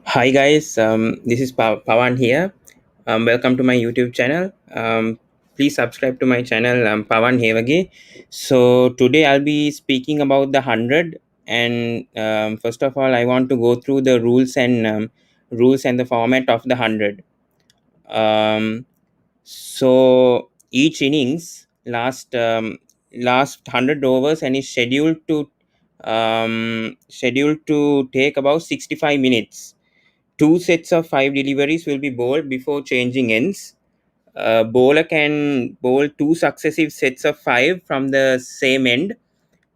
Hi guys, this is Pawan here. Welcome to my YouTube channel. Please subscribe to my channel, Pawan Hewage. So today I'll be speaking about the 100, and first of all, I want to go through the rules and the format of the 100. Um, so each innings last 100 overs and is scheduled to take about 65 minutes. Two sets of five deliveries will be bowled before changing ends. A bowler can bowl two successive sets of five from the same end,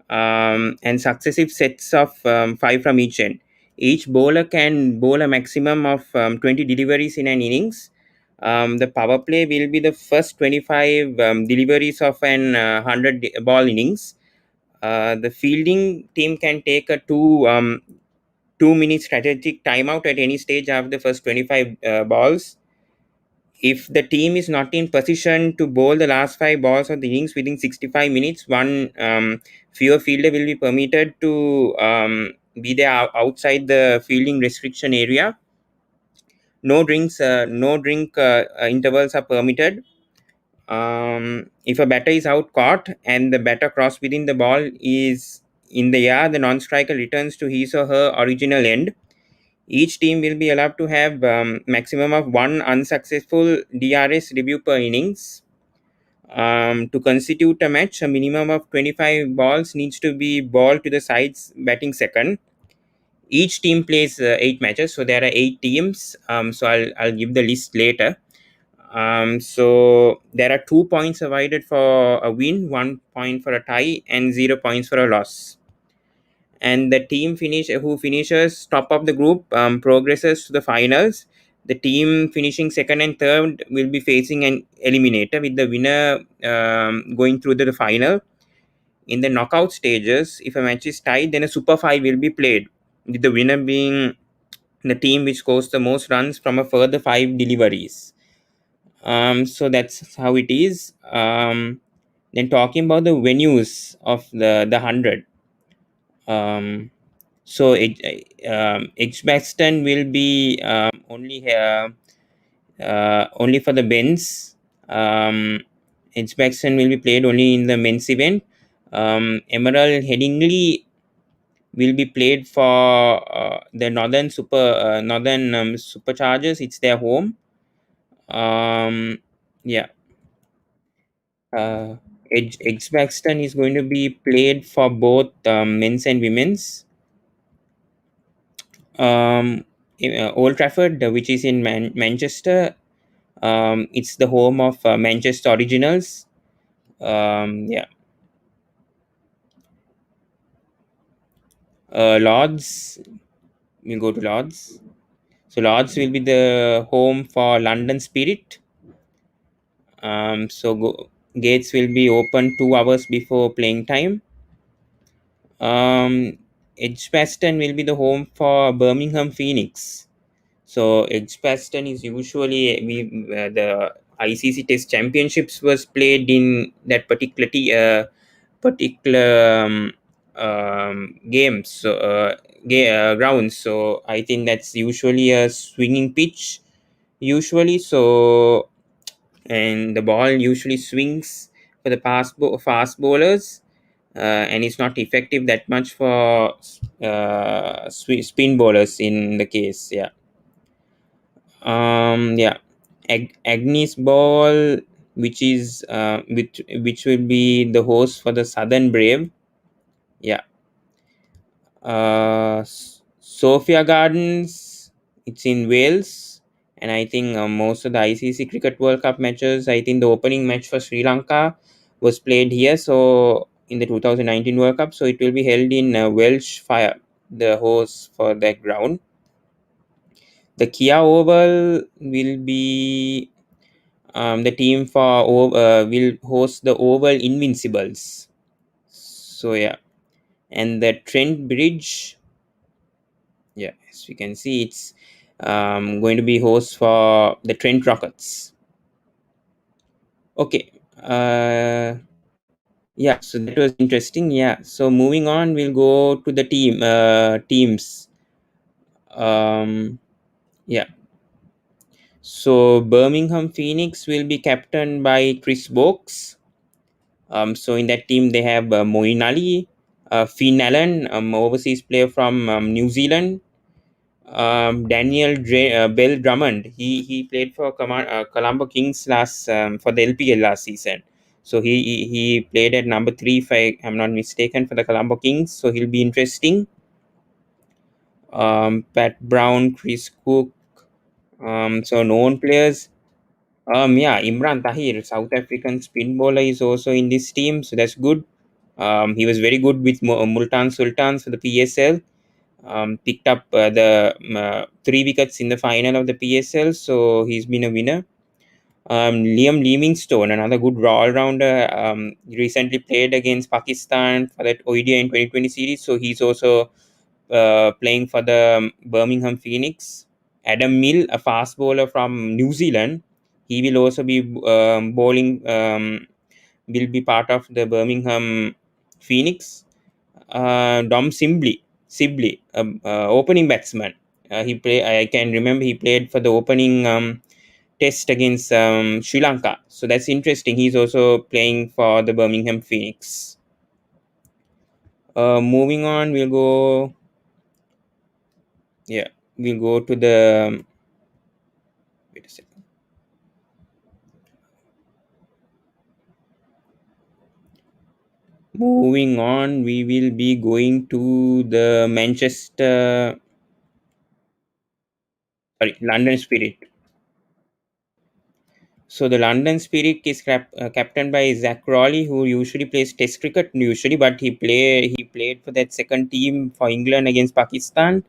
and successive sets of five from each end. Each bowler can bowl a maximum of 20 deliveries in an innings. The power play will be the first 25 deliveries of an 100 ball innings. The fielding team can take a 2 minute strategic timeout at any stage of the first 25 balls. If the team is not in position to bowl the last five balls of the innings within 65 minutes, one fewer fielder will be permitted to be there outside the fielding restriction area. No drink intervals are permitted. If a batter is out caught and the batter crossed within the ball is in the air, the non-striker returns to his or her original end. Each team will be allowed to have maximum of one unsuccessful DRS review per innings. To constitute a match, a minimum of 25 balls needs to be balled to the sides batting second. Each team plays 8 matches, so there are 8 teams. So I'll give the list later. So there are 2 points awarded for a win, 1 point for a tie, and 0 points for a loss. And the team who finishes top of the group progresses to the finals. The team finishing second and third will be facing an eliminator, with the winner going through to the final. In the knockout stages, if a match is tied, then a super five will be played, with the winner being the team which scores the most runs from a further five deliveries. So that's how it is. Then talking about the venues of the 100. um, So Edgbaston will be only for the men's. Edgbaston will be played only in the men's event. Emerald Headingley will be played for the Northern Superchargers. It's their home. Um, yeah. Edgbaston is going to be played for both men's and women's. Old Trafford, which is in Manchester. It's the home of Manchester Originals. Yeah. Lords, we go to Lords. So Lords will be the home for London Spirit. Gates will be open 2 hours before playing time. Edgbaston will be the home for Birmingham Phoenix. So Edgbaston is usually the ICC Test Championships was played in that particular games, grounds. So I think that's usually a swinging pitch. Usually, so and the ball usually swings for the fast bowlers, and it's not effective that much for spin bowlers in the case. Yeah. Yeah. Agnes Ball, which will be the host for the Southern Brave. Yeah. Sophia Gardens, it's in Wales, and I think most of the ICC Cricket World Cup matches, I think the opening match for Sri Lanka was played here. So in the 2019 World Cup, so it will be held in Welsh Fire, the host for that ground. The Kia Oval will be the team will host the Oval Invincibles. So yeah, and the Trent Bridge, yeah, as we can see, it's going to be host for the Trent Rockets. Okay. Yeah, so that was interesting. Yeah, so moving on, we'll go to the teams. Yeah. So Birmingham Phoenix will be captained by Chris Boakes. So in that team they have Moeen Ali, Finn Allen, overseas player from New Zealand, Bell Drummond. He played for Colombo Kings last for the LPL last season. So he played at number three, if I'm not mistaken, for the Colombo Kings. So he'll be interesting. Pat Brown, Chris Cook. So known players. Yeah, Imran Tahir, South African spin bowler, is also in this team, so that's good. He was very good with Multan Sultans for the PSL. Picked up the 3 wickets in the final of the PSL, so he's been a winner. Liam Livingstone, another good all-rounder, recently played against Pakistan for that ODI in 2020 series, so he's also playing for the Birmingham Phoenix. Adam Mill, a fast bowler from New Zealand, he will also be bowling, will be part of the Birmingham Phoenix. Dom Sibley, opening batsman. I can remember he played for the opening test against Sri Lanka. So that's interesting. He's also playing for the Birmingham Phoenix. Moving on, we'll go. Yeah, we'll go to the. Wait a second. Moving on, we will be going to the London Spirit. So the London Spirit is captained by Zach Crawley, who usually plays Test cricket usually, but he played for that second team for England against Pakistan.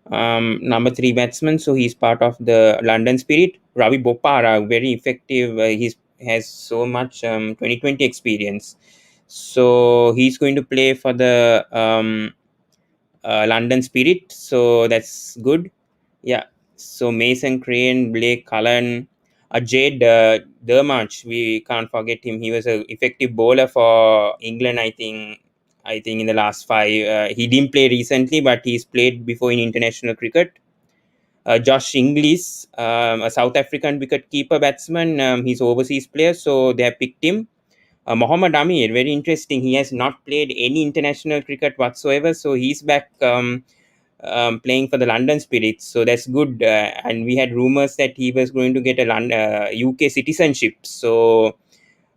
Number three batsman, so he's part of the London Spirit. Ravi Bopara, very effective. He's has so much 2020 experience, so he's going to play for the London Spirit. So that's good. Yeah. So Mason Crane, Blake Cullen, Jade Dermach, we can't forget him. He was an effective bowler for England, I think. I think in the last five, he didn't play recently, but he's played before in international cricket. Josh Inglis, a South African wicket keeper batsman. He's overseas player, so they have picked him. Mohammad Amir, very interesting. He has not played any international cricket whatsoever, so he's back. Playing for the London Spirit, so that's good. And we had rumors that he was going to get a UK citizenship, so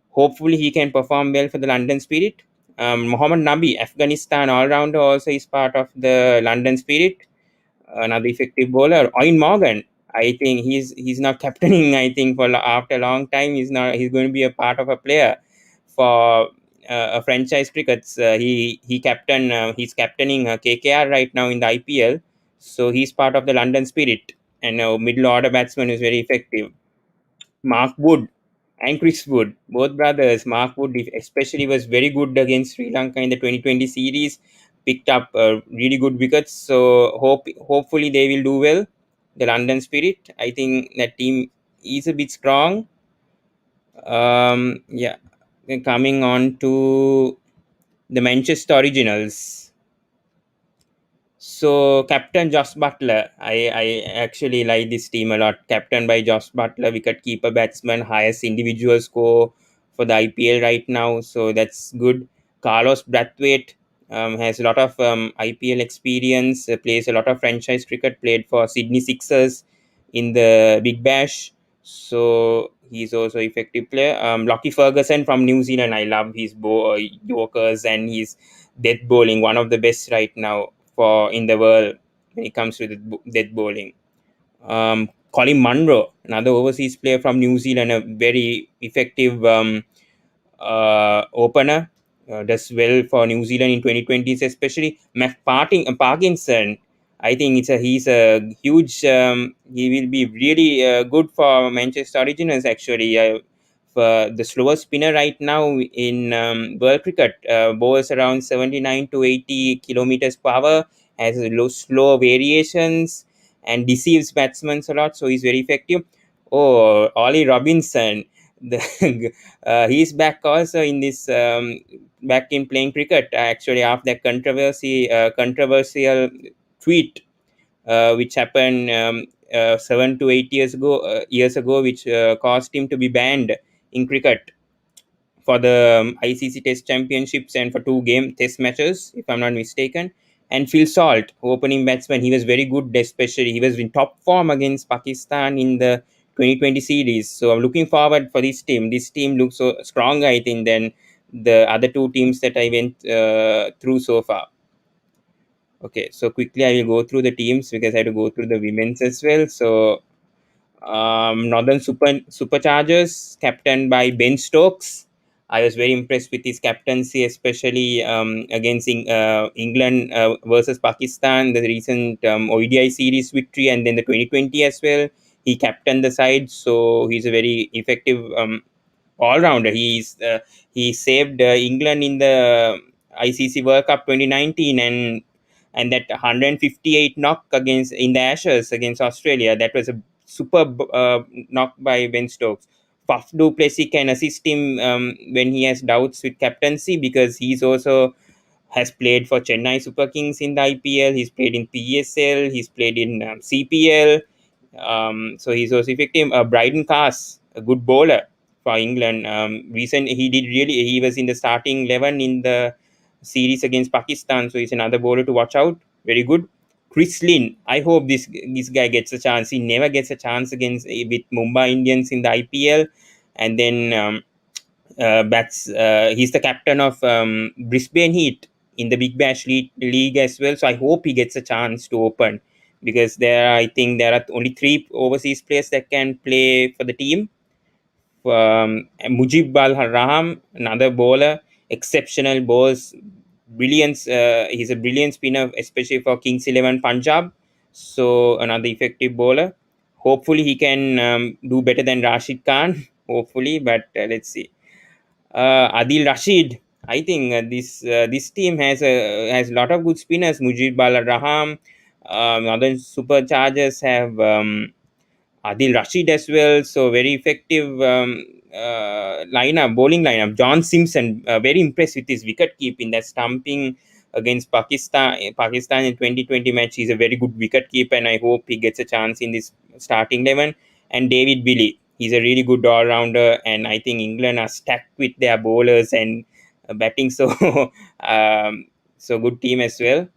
hopefully he can perform well for the London Spirit. Mohammad Nabi, Afghanistan all rounder, also is part of the London Spirit. Another effective bowler. Owen Morgan, I think he's not captaining. I think for after a long time, he's going to be a part of a player for a franchise cricket. He's captaining KKR right now in the IPL, so he's part of the London Spirit, and middle order batsman is very effective. Mark Wood and Chris Wood, both brothers. Mark Wood especially was very good against Sri Lanka in the 2020 series, picked up really good wickets. So hopefully they will do well. The London Spirit, I think that team is a bit strong. Yeah, then coming on to the Manchester Originals. So Captain Josh Butler, I actually like this team a lot. Captain by Josh Butler, wicket keeper batsman, highest individual score for the IPL right now. So that's good. Carlos Brathwaite has a lot of IPL experience. Plays a lot of franchise cricket. Played for Sydney Sixers in the Big Bash. So he's also effective player. Lockie Ferguson from New Zealand. I love his Yorkers and his death bowling. One of the best right now for in the world when it comes to the death bowling. Colin Munro, another overseas player from New Zealand, a very effective opener. Does well for New Zealand in 2020s, especially Parkinson. I think he's a huge. He will be really good for Manchester Originals actually. For the slower spinner right now in world cricket, bowls around 79 to 80 kilometers per hour, has slow variations and deceives batsmen a lot. So he's very effective. Oh, Ollie Robinson, the he's back also in this back in playing cricket actually after that controversial tweet which happened 7 to 8 years ago, which caused him to be banned in cricket for the ICC Test Championships and for two game Test matches, if I'm not mistaken. And Phil Salt, opening batsman, he was very good, especially he was in top form against Pakistan in the 2020 series. So I'm looking forward for this team. This team looks so strong, I think, than the other two teams that I went through so far. Okay, so quickly I will go through the teams because I have to go through the women's as well. So Northern Superchargers, captained by Ben Stokes. I was very impressed with his captaincy, especially against England versus Pakistan, the recent ODI series victory, and then the 2020 as well. He captained the side, so he's a very effective all rounder. He saved England in the ICC World Cup 2019 and that 158 knock against in the Ashes against Australia. That was a superb knock by Ben Stokes. Faf du Plessis can assist him when he has doubts with captaincy because he's also has played for Chennai Super Kings in the IPL. He's played in PSL. He's played in CPL. So he's also effective. Bryden Cars, a good bowler for England. He was in the starting 11 in the series against Pakistan. So he's another bowler to watch out. Very good. Chris Lynn, I hope this guy gets a chance. He never gets a chance against with Mumbai Indians in the IPL, and then he's the captain of Brisbane Heat in the Big Bash League as well. So I hope he gets a chance to open because I think there are only three overseas players that can play for the team. Mujib Al Raham, another bowler, exceptional balls, brilliance. He's a brilliant spinner, especially for Kings 11 Punjab. So another effective bowler. Hopefully he can do better than Rashid Khan. Hopefully, but let's see. Adil Rashid. I think this team has a lot of good spinners. Mujib Al Raham. Other superchargers have Adil Rashid as well. So very effective bowling lineup. John Simpson, very impressed with his wicket keeping. That stumping against Pakistan in 2020 match. He's a very good wicket keeper, and I hope he gets a chance in this starting 11. And David Billy, he's a really good all rounder, and I think England are stacked with their bowlers and batting. So so good team as well.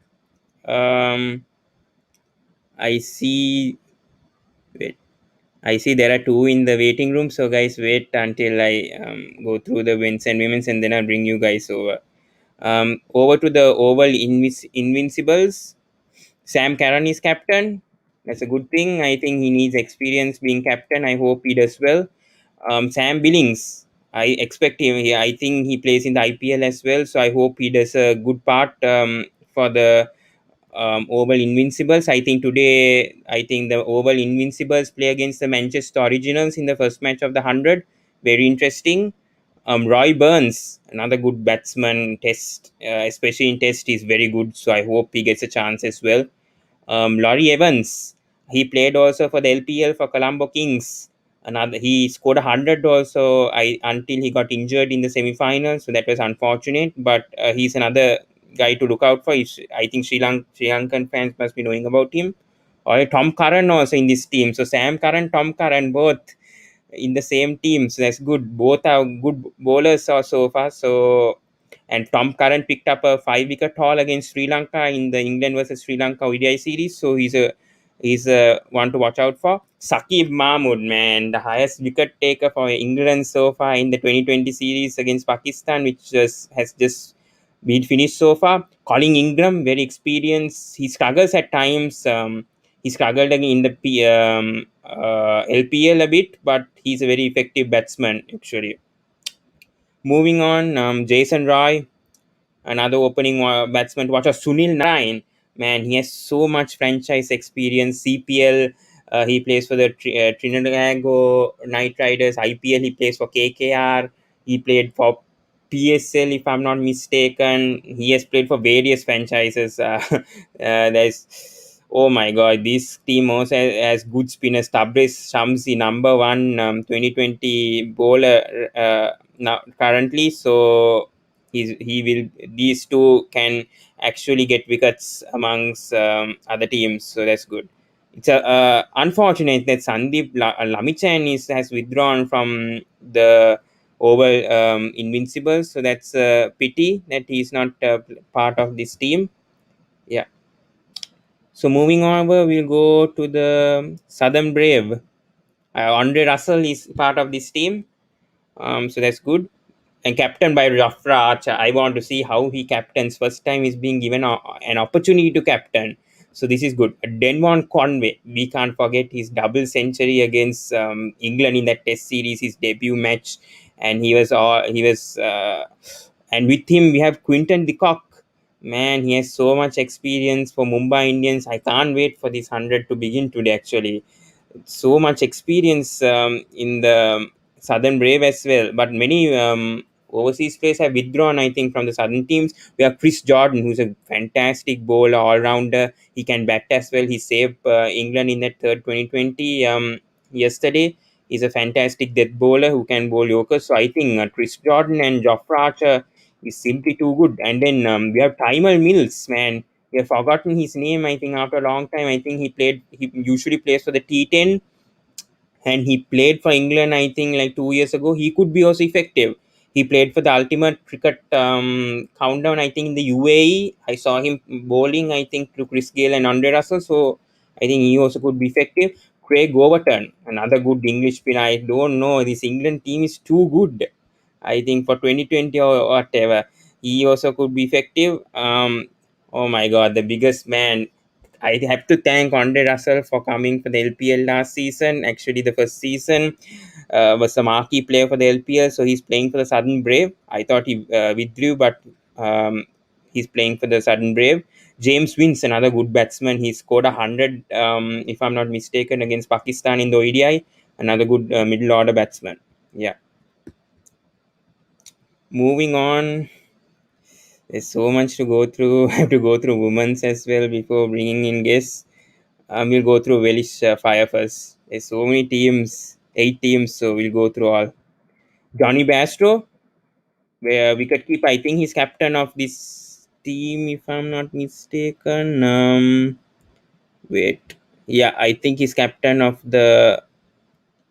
I see. Wait. I see there are two in the waiting room. So, guys, wait until I go through the men's and women's, and then I'll bring you guys over. Over to the Oval Invincibles. Sam Curran is captain. That's a good thing. I think he needs experience being captain. I hope he does well. Sam Billings. I expect him. I think he plays in the IPL as well. So I hope he does a good part for the Oval Invincibles. I think the Oval Invincibles play against the Manchester Originals in the first match of the 100. Very interesting. Roy Burns, another good batsman, especially in Test, is very good. So I hope he gets a chance as well. Laurie Evans, he played also for the LPL for Colombo Kings. He scored 100 also. Until he got injured in the semi-final, so that was unfortunate. But he's another guy to look out for. I think Sri Lankan fans must be knowing about him. Or Tom Curran also in this team. So Sam Curran, Tom Curran, both in the same team. So that's good. Both are good bowlers so far. So and Tom Curran picked up a 5 wicket haul against Sri Lanka in the England versus Sri Lanka ODI series. So he's a one to watch out for. Saqib Mahmood, man, the highest wicket taker for England so far in the 2020 series against Pakistan, which has just been finished so far. Colin Ingram, very experienced. He struggles at times. He struggled in the LPL a bit, but he's a very effective batsman actually. Moving on, Jason Roy, another opening batsman to watch out. Sunil Narayan, man, he has so much franchise experience. CPL, he plays for the Trinidad Knight Riders. IPL, he plays for KKR. He played for PSL, if I'm not mistaken. He has played for various franchises. There's Oh my god, this team also has good spinners. Tabriz Shamsi, number one 2020 bowler now currently. So these two can actually get wickets amongst other teams. So that's good. It's unfortunate that Sandeep Lamichan has withdrawn from the over Invincibles, so that's a pity that he's not part of this team. Yeah. So moving on, we'll go to the Southern Brave. Andre Russell is part of this team, so that's good. And captain by Jafra Archer. I want to see how he captains. First time he's being given an opportunity to captain. So this is good. Denvon Conway, we can't forget his double century against England in that Test series, his debut match, and and with him we have Quinton de Kock. Man, he has so much experience for Mumbai Indians. I can't wait for this 100 to begin today. Actually, so much experience in the Southern Brave as well. But many overseas players have withdrawn, I think, from the Southern teams. We have Chris Jordan, who's a fantastic bowler, all rounder. He can bat as well. He saved England in that third 2020 yesterday. He's a fantastic death bowler who can bowl Yorkers. So I think Chris Jordan and Jofra Archer is simply too good. And then we have Timer Mills, man. We have forgotten his name, I think, after a long time. I think he usually plays for the T10 and he played for England, I think, like 2 years ago. He could be also effective. He played for the Ultimate Cricket Countdown, I think, in the UAE. I saw him bowling, I think, to Chris Gale and Andre Russell. So I think he also could be effective. Craig Overton, another good English spinner. I don't know. This England team is too good. I think for 2020 or whatever, he also could be effective. Oh my God, the biggest man. I have to thank Andre Russell for coming for the LPL last season. Actually, the first season was a marquee player for the LPL, so he's playing for the Southern Brave. I thought he withdrew, but he's playing for the Southern Brave. James Wins, another good batsman. He scored 100, if I'm not mistaken, against Pakistan in the ODI. Another good middle order batsman. Yeah. Moving on, there's so much to go through. I have to go through women's as well before bringing in guests. We'll go through Welsh Fire first. There's so many teams, 8 teams, so we'll go through all. Johnny Bairstow, where wicketkeeper. I think he's captain of this team, if I'm not mistaken. Wait, yeah, I think he's captain of the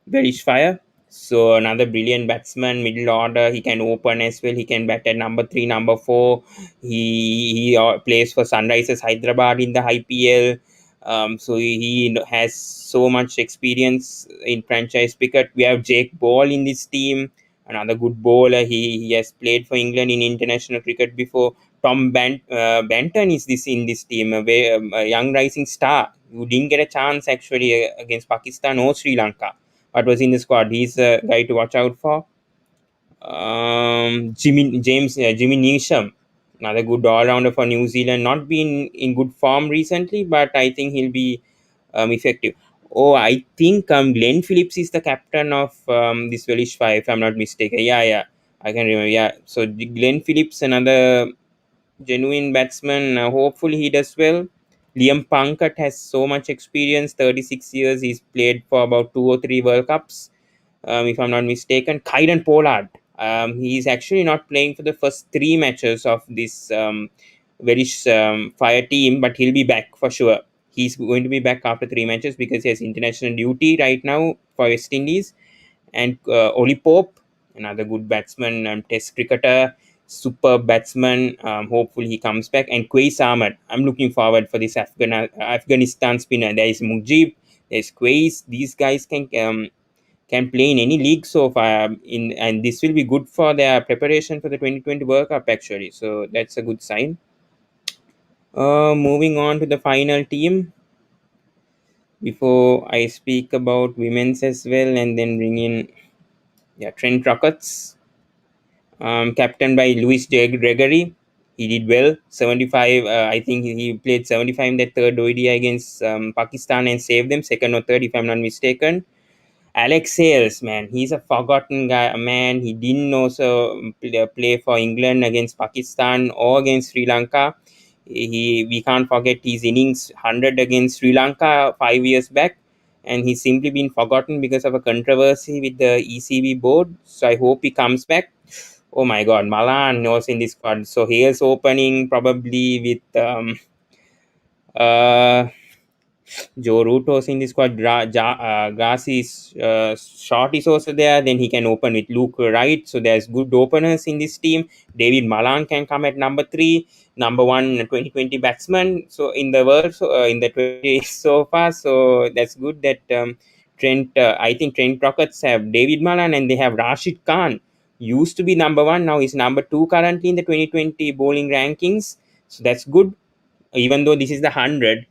Welsh Fire. So another brilliant batsman, middle order. He can open as well. He can bat at number 3, number 4. He plays for Sunrisers Hyderabad in the IPL. So he has so much experience in franchise cricket. We have Jake Ball in this team, another good bowler. He has played for England in international cricket before. Benton is this in this team, a young rising star who didn't get a chance actually against Pakistan or Sri Lanka but was in the squad. He's a guy to watch out for. Jimmy Neesham, another good all rounder for New Zealand. Not been in good form recently, but I think he'll be effective. Oh, I think Glenn Phillips is the captain of this Welsh Fire, if I'm not mistaken. Yeah, I can remember. Yeah, so Glenn Phillips, another genuine batsman. Hopefully, he does well. Liam Punkett has so much experience, 36 years. He's played for about 2 or 3 World Cups, if I'm not mistaken. Kyron Pollard. He's actually not playing for the first 3 matches of this Welsh Fire team, but he'll be back for sure. He's going to be back after 3 matches because he has international duty right now for West Indies. And Oli Pope, another good batsman, Test cricketer, superb batsman. Hopefully he comes back. And Quays Ahmed, I'm looking forward for this Afghanistan spinner. There is Mujib, there's Quays. These guys can play in any league so far. And this will be good for their preparation for the 2020 World Cup actually. So that's a good sign. Moving on to the final team. Before I speak about women's as well, and then bring in Trent Rockets. Captained by Gregory. He did well. 75. I think he played 75 in that third ODI against Pakistan and saved them. Second or third, if I'm not mistaken. Alex Hales, man, he's a forgotten guy. Man, he didn't also play for England against Pakistan or against Sri Lanka. We can't forget his innings 100 against Sri Lanka 5 years back, and he's simply been forgotten because of a controversy with the ECB board. So I hope he comes back. Oh my God, Malan was in this squad. So Hales opening probably with uh, Joe Root also in this squad. Grassi's shot is also there. Then he can open with Luke Wright. So there's good openers in this team. David Malan can come at number three, number one 2020 batsman. So in the world, so in the 20 so far. So that's good that Trent. I think Trent Rockets have David Malan and they have Rashid Khan. Used to be number one, now is number two currently in the 2020 bowling rankings. So that's good, even though this is the 100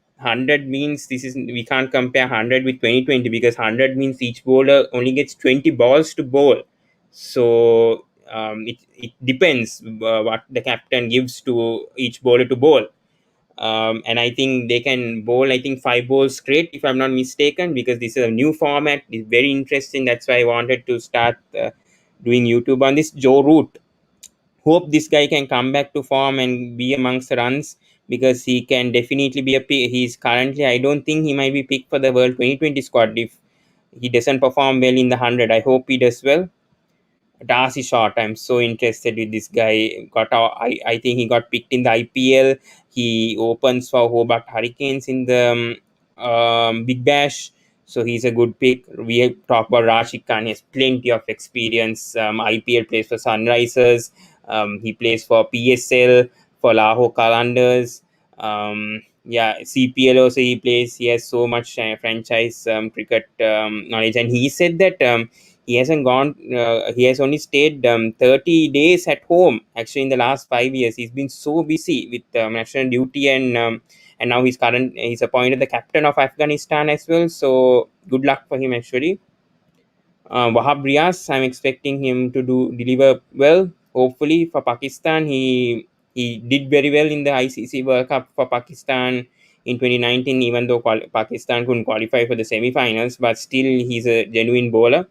means this is, we can't compare 100 with 2020 because 100 means each bowler only gets 20 balls to bowl. So it depends what the captain gives to each bowler to bowl. And I think they can bowl, I think, 5 balls straight if I'm not mistaken, because this is a new format. It's very interesting. That's why I wanted to start doing YouTube on this. Joe Root, hope this guy can come back to form and be amongst the runs, because he can definitely be a pick. He's currently, I don't think he might be picked for the World 2020 squad if he doesn't perform well in the 100. I hope he does well. Darcy Short, I'm so interested with this guy. I think he got picked in the IPL. He opens for Hobart Hurricanes in the Big Bash. So he's a good pick. We have talked about Rashid Khan. He has plenty of experience. IPL plays for Sunrisers. He plays for PSL, for Lahore Qalandars. Yeah, CPL also he plays. He has so much franchise cricket knowledge. And he said that he hasn't gone he has only stayed 30 days at home actually in the last 5 years. He's been so busy with national duty, and now he's appointed the captain of Afghanistan as well. So good luck for him actually. Wahab Riaz, I'm expecting him to deliver well. Hopefully for Pakistan, he did very well in the ICC World Cup for Pakistan in 2019. Even though Pakistan couldn't qualify for the semi-finals, but still he's a genuine bowler.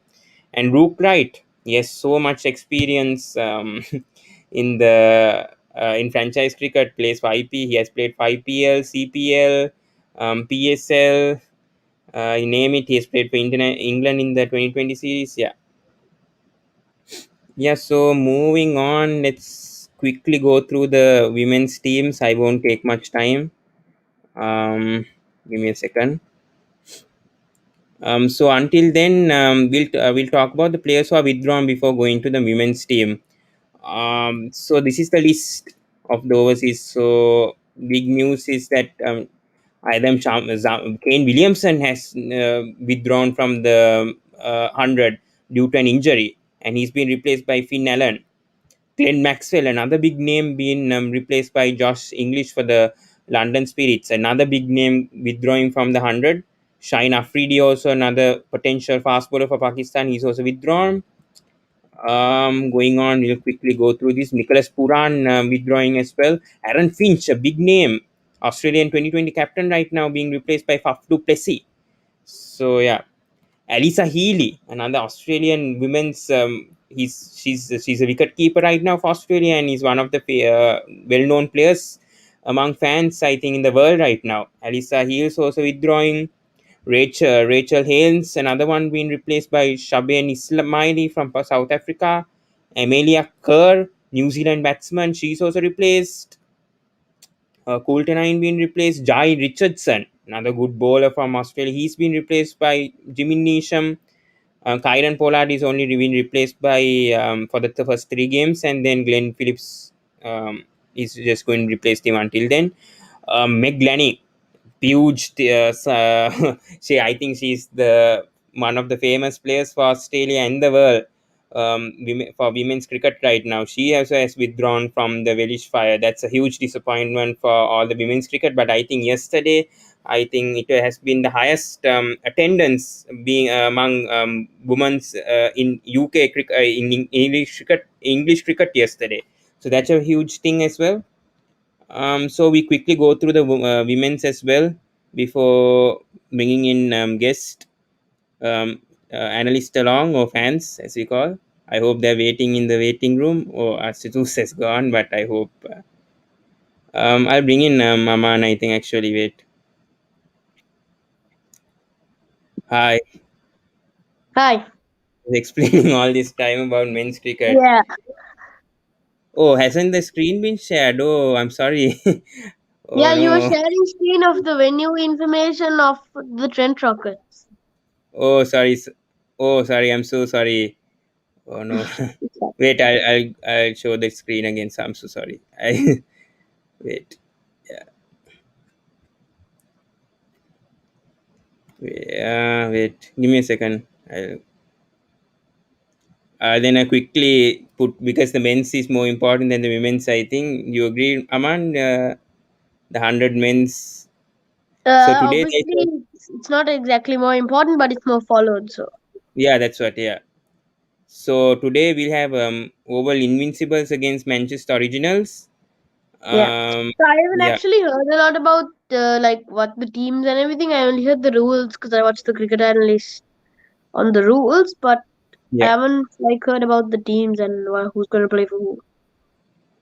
And Rook Wright, he has so much experience in the in franchise cricket. Plays for IP. He has played for IPL, CPL, PSL. You name it. He has played for England in the 2020 series. Yeah, yeah. So moving on, let's quickly go through the women's teams. I won't take much time. Give me a second. So until then, we'll talk about the players who are withdrawn before going to the women's team. So this is the list of the overseas. So big news is that Kane Williamson has withdrawn from the 100 due to an injury, and he's been replaced by Finn Allen. Glenn Maxwell, another big name, being replaced by Josh English for the London Spirits. Another big name withdrawing from the 100. Shine Afridi, also another potential fast bowler for Pakistan. He's also withdrawn. Going on, we'll quickly go through this. Nicholas Puran withdrawing as well. Aaron Finch, a big name, Australian 2020 captain right now, being replaced by Faf du Plessis. So yeah, Alisa Healy, another Australian women's. She's a wicket keeper right now for Australia, and is one of the well-known players among fans, I think, in the world right now. Alisa Healy is also withdrawing. Rachel Haynes, another one, being replaced by Shabane Ismaili from South Africa. Amelia Kerr, New Zealand batsman, she's also replaced. Coulter-Nine being replaced. Jai Richardson, another good bowler from Australia, he's been replaced by Jimmy Neesham. Kyron Pollard is only been replaced by for the first 3 games, and then Glenn Phillips is just going to replace him until then. Meg Lanning, huge. She, I think she's the one of the famous players for Australia and the world. For women's cricket right now, she also has withdrawn from the Welsh Fire. That's a huge disappointment for all the women's cricket. But I think yesterday, I think it has been the highest attendance being among women's in UK cricket, in English cricket yesterday. So that's a huge thing as well. So we quickly go through the women's as well before bringing in guest analyst along, or fans as we call. I hope they're waiting in the waiting room, or Asitus has gone, but I hope. I'll bring in Maman, I think, actually. Wait. Hi. Hi. Explaining all this time about men's cricket. Yeah. Oh, hasn't the screen been shared? Oh, I'm sorry. Yeah, Oh you were no. sharing screen of the venue information of the Trent Rockets. Oh sorry. Oh sorry. I'm so sorry. Oh no. Wait. I'll show the screen again. So I'm so sorry. I wait. Yeah. Wait. Give me a second. Then I quickly put because the men's is more important than the women's. I think you agree, Aman. The 100 men's. So today they Obviously, it's not exactly more important, but it's more followed. So yeah, that's what. Yeah. So today we'll have Oval Invincibles against Manchester Originals. yeah. So I haven't Yeah, actually heard a lot about like what the teams and everything. I only heard the rules because I watched the cricket analyst on the rules, but I yeah. haven't like heard about the teams and who's going to play for who.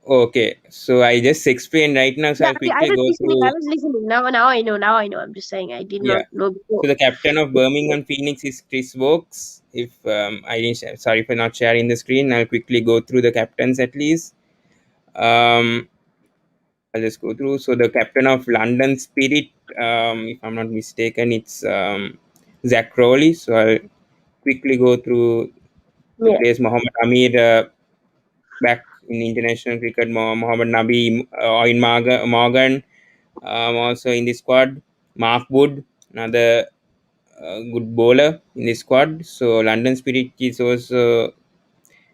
Okay. So I just explained right now. So Yeah, I'll okay, I quickly was go listening. I through. was listening. Now I know. Now I know. I'm just saying I did not Yeah. know before. So the captain of Birmingham Phoenix is Chris Wokes. If I didn't, sorry for not sharing the screen. I'll quickly go through the captains at least. Um, I'll just go through. So the captain of London Spirit, if I'm not mistaken, it's Zach Crowley. So I'll quickly go through the Yeah, players. Mohammad Amir, back in international cricket. Mohammad Nabi, Owen Morgan, also in the squad. Mark Wood, another good bowler in the squad. So London Spirit is also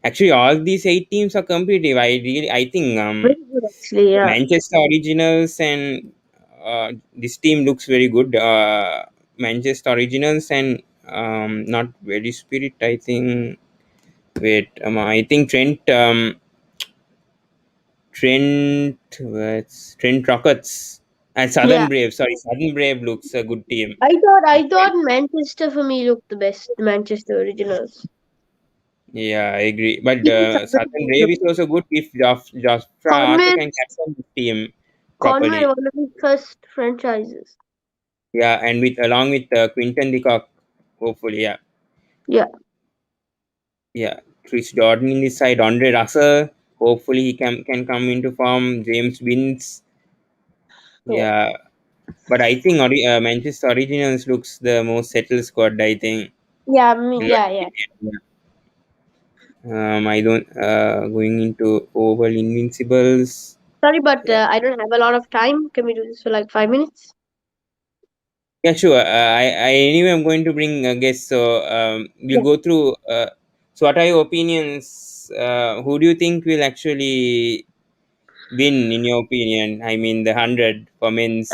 actually all these 8 teams are competitive. I think very good actually. Yeah, Manchester Originals and this team looks very good. Manchester Originals and not very Spirit. I think. Wait, I think Trent Rockets and yeah. Southern Brave. Sorry, Southern Brave looks a good team. I thought Manchester for me looked the best. The Manchester Originals. Yeah, I agree. But Even Southern Sunderland Brave is looked- also good if Jofra Archer Conway, can captain the team Conway, properly. one of his first franchises. Yeah, and with along with Quinton de Kock, hopefully. Yeah, Yeah, yeah. Chris Jordan in this side, Andre Russell. Hopefully he can come into form. James Vince. yeah, Yeah, but I think Manchester Originals looks the most settled squad. I think yeah. I mean, in my yeah, yeah. opinion. I don't going into Oval Invincibles. Sorry, but Yeah, I don't have a lot of time. Can we do this for like 5 minutes? yeah, sure. I anyway I'm going to bring a guest, so we'll Yeah. go through. So, what are your opinions? Who do you think will actually win, in your opinion? I mean, the 100 for men's.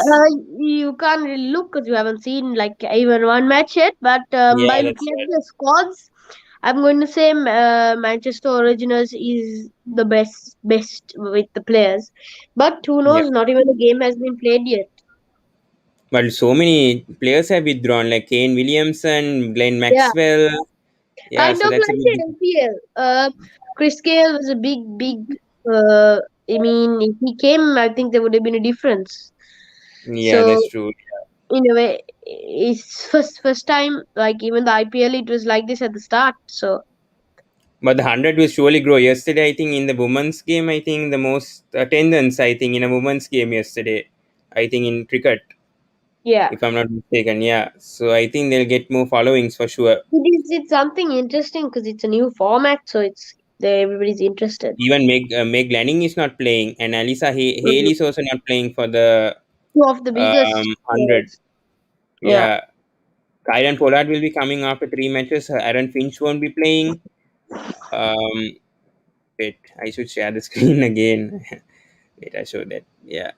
You can't really look because you haven't seen like even one match yet. But by Yeah, that's looking at right. the squads, I'm going to say Manchester Originals is the best with the players. But who Yeah, knows? Not even the game has been played yet. but so many players have withdrawn, like Kane Williamson, Glenn Yeah, Maxwell. Yeah, kind so of that's a like the big. LPL. Chris Gale was a big. Uh, I mean, if he came, I think there would have been a difference. Yeah, So that's true. in a way, it's first time. Like even the IPL, it was like this at the start. So But the 100 will surely grow. Yesterday, I think in the women's game, I think the most attendance, I think in a women's game yesterday, I think in cricket, yeah, if I'm not mistaken. Yeah. So I think they'll get more followings for sure. it's something interesting because it's a new format. So it's there. Everybody's interested. Even Meg Lanning is not playing, and Alisa Hale Mhm. is also not playing for the Two of the biggest 100. players. Yeah, Yeah. Kylan Pollard will be coming after 3 matches. Aaron Finch won't be playing. Um, wait, I should share the screen again. Wait, I showed that. Yeah.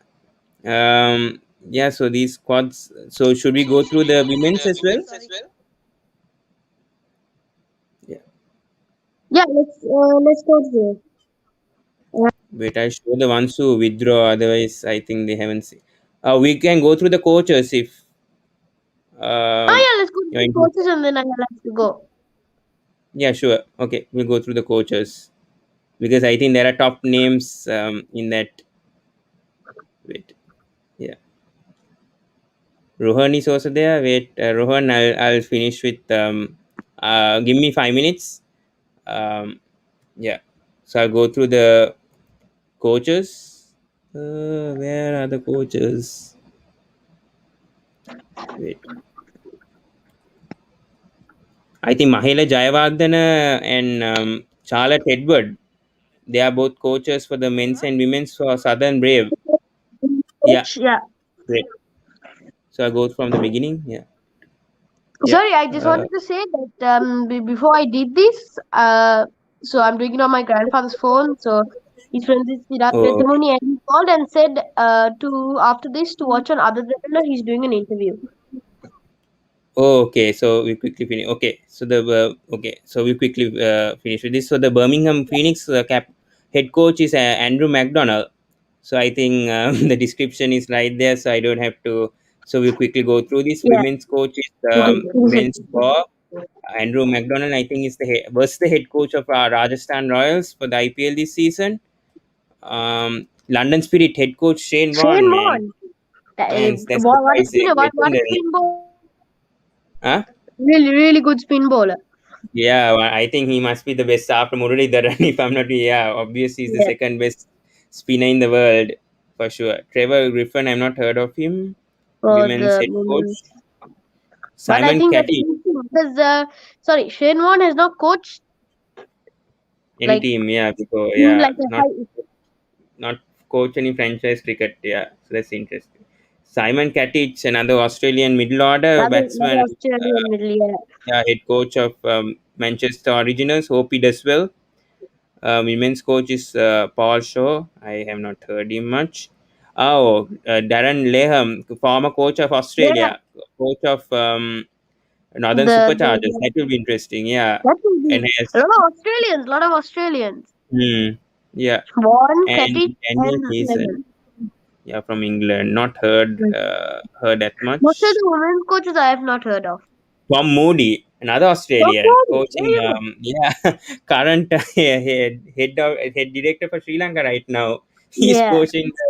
Yeah, so these squads. So should we go through the women's as well? sorry. Yeah. Yeah, let's go there. Wait, I show the ones who withdraw. Otherwise, I think they haven't seen. We can go through the coaches if Oh um, yeah, let's go to you're the interested. coaches and then I have to go. Yeah, sure. Okay, we'll go through the coaches because I think there are top names in that. Wait, yeah, Rohan is also there. Wait, Rohan, I'll finish with. Give me 5 minutes. Um, yeah, so I'll go through the coaches. Where are the coaches? Wait. I think Mahela Jayawardena and Charlotte Edward. They are both coaches for the men's and women's for Southern Brave. Yeah, Yeah. great. So I go from the beginning. Yeah, yeah. Sorry, I just Uh, wanted to say that before I did this, so I'm doing it on my grandfather's phone. So his friend is Siddharth oh, okay. Vetamuni, and he called and said to after this to watch on other channel. He's doing an interview. Oh, okay. So we quickly finish. Okay, so the okay, so we quickly finish with this. So the Birmingham Phoenix head coach is Andrew McDonald. So I think the description is right there, so I don't have to. So we'll quickly go through this. Yeah. Women's coach is Finish it. Ben Score. Andrew McDonald, I think, was the head coach of Rajasthan Royals for the IPL this season. London Spirit head coach Shane Shane Warne, and Warne. that's What a surprising, spinner! What a legendary. spin ball! Huh? Really, really good spin bowler. Yeah, well, I think he must be the best after Muralidharan. If I'm not, yeah, obviously he's the Yeah. second best spinner in the world for sure. Trevor Griffin, I've not heard of him. For Women's the head coach women's. But I Simon think that's Catty. interesting because sorry, Shane Warne has not coached Any like team, yeah, because team yeah, like a not high. not coach any franchise cricket. Yeah, so that's interesting. Simon Catich, another Australian middle order Another batsman, Australian middle, yeah. yeah, head coach of Manchester Originals. Hope he does well. Women's coach is Paul Shaw. I have not heard him much. Oh, Darren Leham, former coach of Yeah, Australia, coach of Northern Superchargers. the That will be interesting. Yeah, that will and be a has lot of Australians, lot of Australians. yeah, Warren, and Ketty, Daniel and Hazen. Lemon. Yeah, from England. Not heard Mm. heard that Most of much. the women's coaches I have not heard of. Tom Moody, another Tom Australian, Brady, there coaching. you go. Yeah, current head director for Sri Lanka right now. He's Yeah, coaching the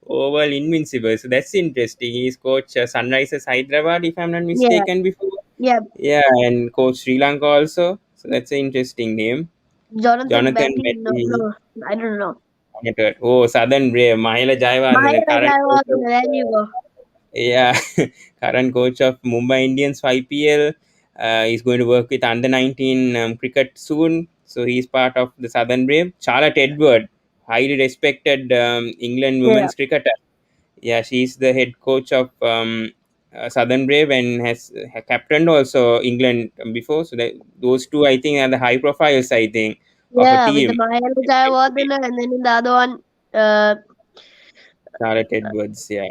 Oval Invincibles. So that's interesting. He's coached Sunrisers Hyderabad, if I'm not yeah, mistaken, before. yeah. Yeah, and coach Sri Lanka also. So that's an interesting name. Jonathan Jonathan Betty, no, Betty. no, I don't know. Oh, Southern Brave. Mahela Jayawardene, the Mahela current coach Jayawardene, of there you go. yeah, current coach of Mumbai Indians for IPL. He's going to work with under 19 cricket soon. So he's part of the Southern Brave. Charlotte Edward, highly respected England Yeah, women's cricketer. Yeah, she's the head coach of Southern Brave and has captained also England before. So that those two, I think, are the high profiles, I think, of a yeah, with the team. Mahela Jayawardene, and then in the other one, uh, Charlotte Edwards, yeah.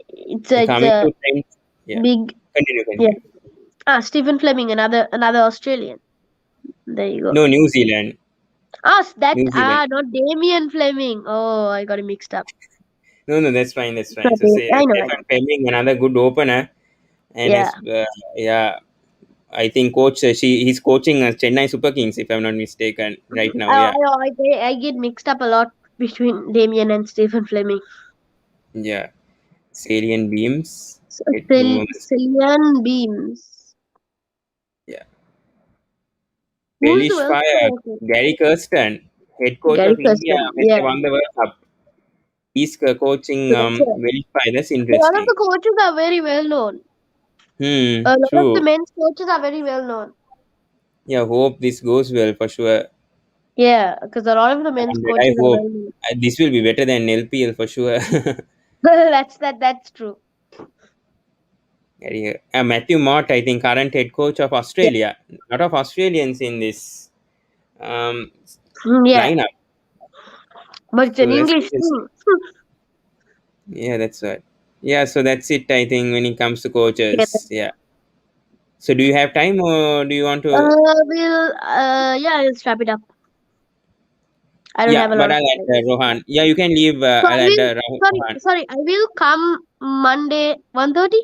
it's Coming a to Trent, yeah. big, Continue, yeah. continue. Stephen Fleming, another Australian. There you go. No, New Zealand. That New Zealand. not Damien Fleming. Oh, I got it mixed up. No, no, that's fine. That's So fine. So say I know. Stefan Fleming, another good opener, and Yeah. as yeah, I think coach he's coaching Chennai Super Kings if I'm not mistaken right now. Yeah, I get mixed up a lot between Damien and Stephen Fleming. yeah. Salient Beams, So, it women's Cillian Beams. yeah. Who's the Relish Welsh Fire, player? Gary Kirsten, head coach Gary of India Preston. when they Yeah. won the World Cup. He's coaching So that's it. Relish Fire. That's A lot of interesting. the coaches are very well known. A lot of the True. men's coaches are very well known. Yeah, hope this goes well for sure. Yeah, because a lot of the men's And I coaches are hope well known. this will be better than LPL for sure. That's true. Yeah. Matthew Mott, I think, current head coach of Yeah. Australia. A lot of Australians in this um, Yeah. lineup. But it's an So that's English interesting. thing. Yeah, that's right. Yeah, so that's it, I think, when it comes to Yeah. coaches. Yeah. So do you have time or do you want to? Yeah, let's wrap it up. I don't Yeah, have a lot but of I'll time. add Rohan. Yeah, you can leave. So I I'll add will, Rohan. I will come Monday 1:30.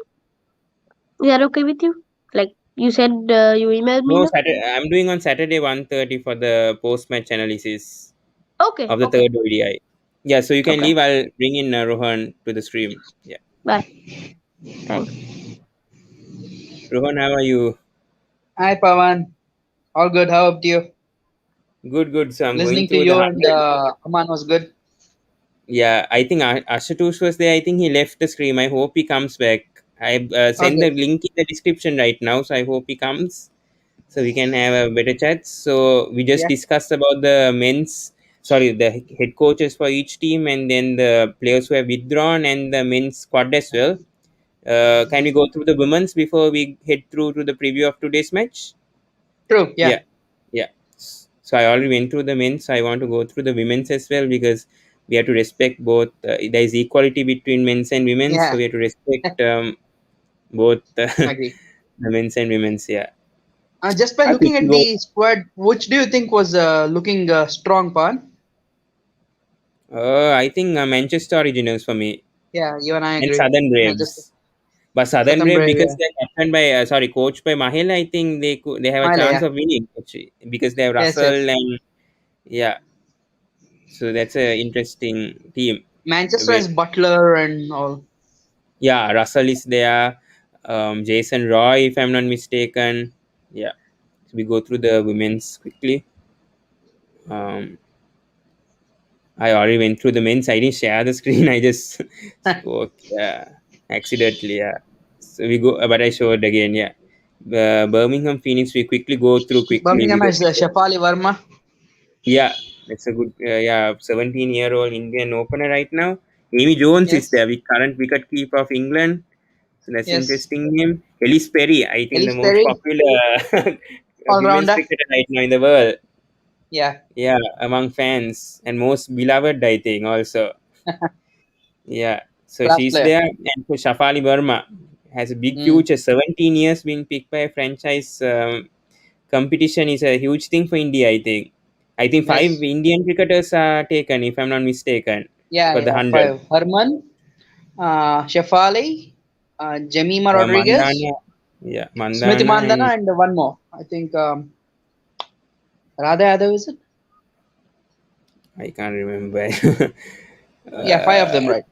Is that okay with you? Like you said, you emailed me No, now. Saturday. I'm doing on Saturday 1:30 for the post match analysis Okay, of the okay, third ODI. Yeah, so you can okay. leave. I'll bring in Rohan to the stream. Yeah. Bye. Thanks. Rohan, how are you? Hi Pawan, all good. How about you? Good, good. So I'm going Listening to through the you and 100. Aman was good. Yeah, I think Ashutosh was there. I think he left the stream. I hope he comes back. I send Okay. the link in the description right now, so I hope he comes so we can have a better chat. So we just Yeah. discussed about the the head coaches for each team, and then the players who have withdrawn and the men's squad as well. Can we go through the women's before we head through to the preview of today's match? True. Yeah. Yeah, yeah. So I already went through the men's. I want to go through the women's as well because we have to respect both. There is equality between men's and women's, so Yeah. we have to respect both Agree. the men's and women's. Yeah. Just by I'll looking quickly at go. the squad, which do you think was looking strong, Pan? I think Manchester Originals for me Yeah, you and I and agree. Southern Just Braves. But Southern Southern Brave Brave, because yeah. they're captained by coached by Mahela. I think they have a Mile, chance yeah. of winning actually because they have Yes, Russell yes. and yeah. So that's a interesting team. Manchester With has Butler and all. yeah, Russell is there. Jason Roy, if I'm not mistaken. Yeah. So we go through the women's quickly. Um, I already went through the men's. I didn't share the screen. I just spoke. Yeah, accidentally. Yeah. So we go, but I showed again. Yeah. Birmingham Phoenix. We quickly go through quickly Birmingham because has Shafali Verma. yeah, that's a good. Yeah, 17-year-old Indian opener right now. Amy Jones is Yes, there, with current wicket keeper of England. So that's yes. interesting name. Ellis Perry, I think the Ellis most Perry, popular all women's rounder. cricketer right now in the world. Yeah, Yeah, among fans and most beloved, I think also. Yeah, so class she's player. there, and so Shafali Burma has a big Mm. future. 17 years being picked by a franchise competition is a huge thing for India. I think five Yes. Indian cricketers are taken, if I'm not mistaken, Yeah, for the yeah. 100. Five. Herman, Shafali, Jemima Rodriguez, Mandana, yeah, Smriti Mandana, and Mandana, and one more. I think Radha Yadav, is it? I can't remember. Yeah, five of them, uh, right?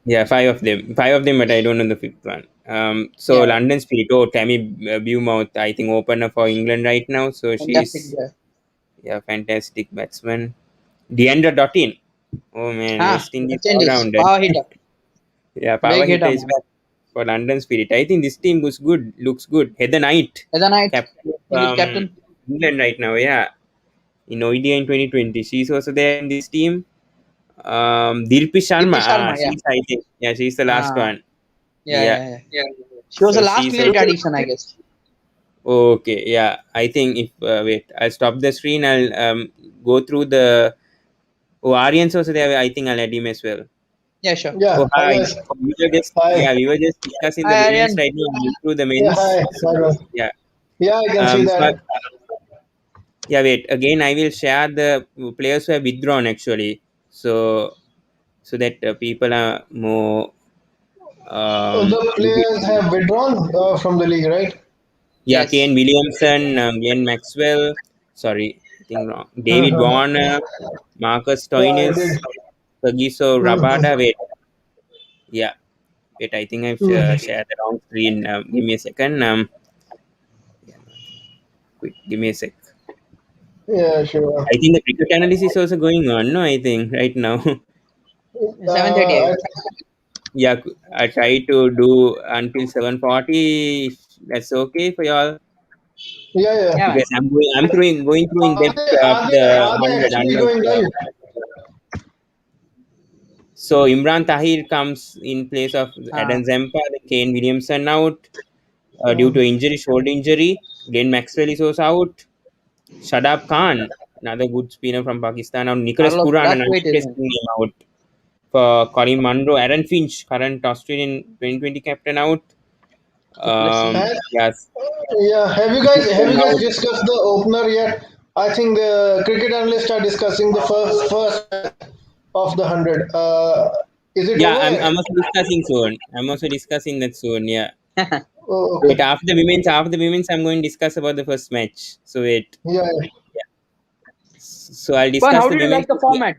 yeah, five of them, but I don't know the fifth one. So Yeah, London Spirit, oh, Tammy Bewmouth, I think opener for England right now. So fantastic. she's yeah, fantastic batsman. Deandra Dottin, oh man, Ah, West Indies West all Indies, rounder. power hitter, Yeah, power big hitter hitter, is man. back for London Spirit. I think this team was good, looks good. Heather Knight, Other night, captain of English captain, England right now. Yeah, in ODI in 2020, she's also there in this team. Dirpi Sharma, Deepti Sharma. Yeah, she's the last ah, one. yeah, Yeah, yeah, yeah. She was a so last she's minute also addition, I guess. okay. Yeah, I think if wait, I'll stop the screen. I'll go through the Aryan's also there. I think I'll add him as well. Yeah, sure. Oh Yeah, hi hi, guys. yeah, Hi. we were just discussing the Hi, women's Aryan. right now. I'll through the Yeah, men's. hi. So Hi, bro. yeah, Yeah, I can see so that. yeah, wait. Again, I will share the players who have withdrawn actually. So that people are more The players have withdrawn from the league, right? yeah, Yes. Kane Williamson, Glenn Maxwell, sorry, I think wrong. David Uh-huh. Warner, Marcus Yeah, I did. Stoinis, Kagiso Rabada. Mhm. Wait, yeah, wait, I think I've Mhm. shared the wrong screen. Give me a second. Yeah, quick, give me a sec. Yeah, sure. I think the cricket analysis is also going on, no, I think, right now. 7:30, I I, guess. Yeah, I try to do until 7:40. If that's okay for y'all. yeah, yeah. Yeah, man. Because going through in Are depth they of are the they are they 100 actually unless going live? so Imran Tahir comes in place of Ah, Adam Zampa, the Kane Williamson out due to Mm. injury, shoulder injury. Glenn Maxwell is also out. Shadab Khan, another good spinner from Pakistan, out. Nicholas Carlos Puran, an Brathwaite is in. interesting name, out. For Colin Munro, Aaron Finch, current Australian 2020 captain, out. Duplessis. And, Yes, yeah, have Richardson you guys out. discussed the opener yet? I think the cricket analysts are discussing the first match of the 100. Is it Yeah, over I'm yet? also discussing soon. I'm also discussing that soon. Yeah. Oh, Wait, okay. after the women's, I'm going to discuss about the first match. So wait. Yeah, Yeah. So I'll But discuss how the did you women's. like the format?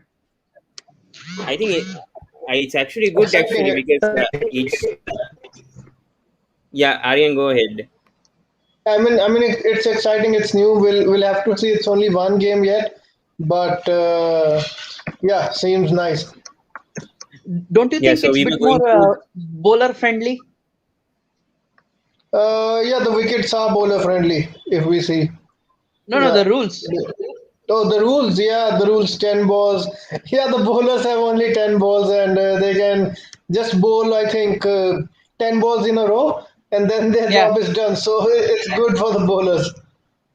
I think it's actually good exciting. actually because each yeah, Aryan, go ahead. It's exciting. It's new. We'll have to see. It's only one game yet, but yeah, seems nice. Don't you Yeah, think so it's we a were bit going more through. bowler friendly? Yeah, the wickets are bowler friendly if we see. No, no, Yeah. the rules. Oh, the rules. Yeah, the rules. 10 balls. Yeah, the bowlers have only 10 balls, and they can just bowl. I think 10 balls in a row, and then their Yeah. job is done. So it's good for the bowlers.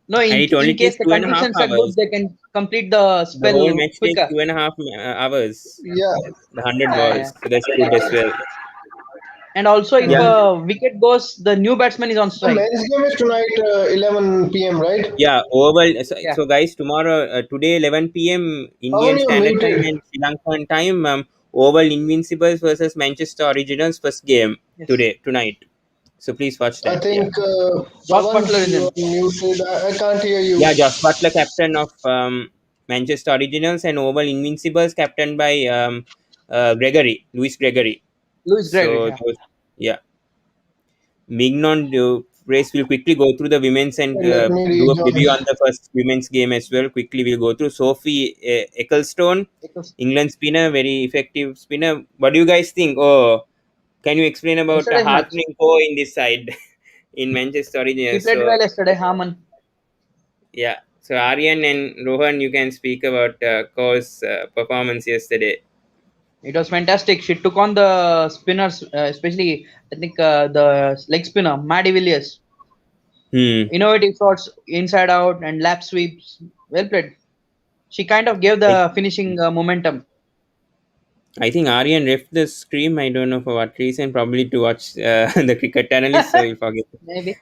No, And it only in case takes the 2.5 conditions are good, hours. they can complete the The whole spell match takes quicker. 2.5 hours. Yeah. The 100 Yeah, yeah. balls. So that's good as well. And also, if Yeah. Mhm. a wicket goes, the new batsman is on The strike. men's game is tonight, 11 p.m. Right? Yeah, Oval. So, Yeah. so guys, tomorrow, today, 11 p.m. Pawan, Indian you're Standard Time muted. and Sri Lankan time. Oval Invincibles versus Manchester Originals first game Yes. tonight. So please watch I that. Yeah. think Josh Pawan, Butler is you in. are muted. I can't hear you. Yeah, Josh Butler, captain of Manchester Originals, and Oval Invincibles, captained by Louis Gregory. Louis Gregory. So, Yeah. yeah, Mignon race will quickly go through the women's and Let me do a rejoin. preview on the first women's game as well. Quickly, we'll go through Sophie Ecclestone, Because England spinner, very effective spinner. What do you guys think? Oh, can you explain about yesterday's match, Hartman Co in this side in Manchester he Originals? played well So, yesterday. Harman. yeah. So Aryan and Rohan, you can speak about Co's performance yesterday. It was fantastic. She took on the spinners, especially I think the leg spinner, Maddie Villiers. Hmm. Innovative shots inside out and lap sweeps. Well played. She kind of gave I, the finishing momentum. I think Aryan left the stream. I don't know for what reason. Probably to watch the cricket analyst, so he'll forget. Maybe.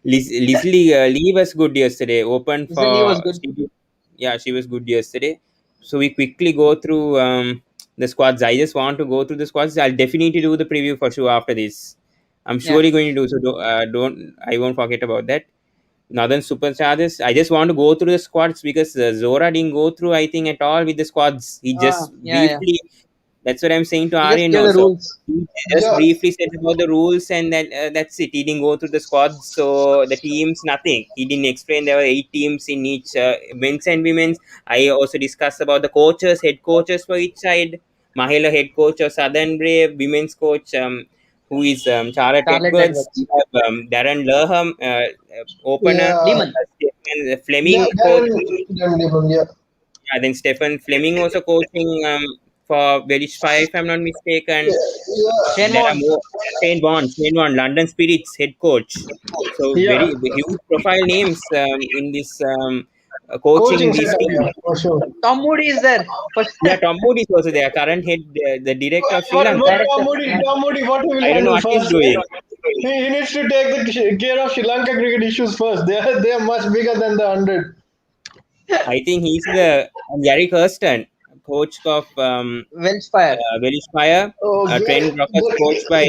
Leslie Lee was good yesterday. Open Lee was for good. yeah, she was good yesterday. So we quickly go through the squads. I just want to go through the squads. I'll definitely do the preview for sure after this. I'm Yeah. surely going to do so. Don't I won't forget about that. Northern Superchargers. I just want to go through the squads because Zora didn't go through, I think, at all with the squads. He just Yeah, yeah. briefly. That's what I'm saying to He just Aryan gave the also. rules. He just Yeah, briefly said about the rules and that's it. He didn't go through the squads. So the teams, nothing. He didn't explain there were 8 teams in each men's and women's. I also discussed about the coaches, head coaches for each side. Mahela head coach of Southern Brave, women's coach who is Charlotte Charlotte Edwards. We Edwards. have Darren Lerham, opener, yeah. Lehman. Stephen Fleming coach. Darren Devon, yeah. Yeah, then Stephen Fleming also coaching for Welsh Fire, if I'm not mistaken. Yeah, Shane There are Warne. more. Shane Warne, London Spirits head coach. So yeah. very huge profile names in this coaching Coaching these setup, teams. yeah, for sure. Tom Moody is there. First Yeah, Tom Moody is also there, current head, the director of Sri What Lanka. director. Yeah. Tom Moody, what he will I don't know handle what he's first? doing. He needs to take the care of Sri Lanka cricket issues first. They are much bigger than the 100. I think he's the Gary Kirsten, coach of Welsh Fire. Welsh Fire. Oh, Trent Rockets, coached by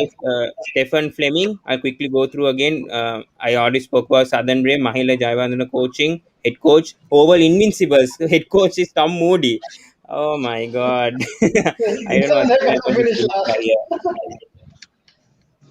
Stephen Fleming. I'll quickly go through again. I already spoke about Southern Brave, Mahila Jayawardena coaching, head coach. Oval Invincibles, head coach is Tom Moody. Oh my God. I don't know what they're to say gonna about this finish guy last. here.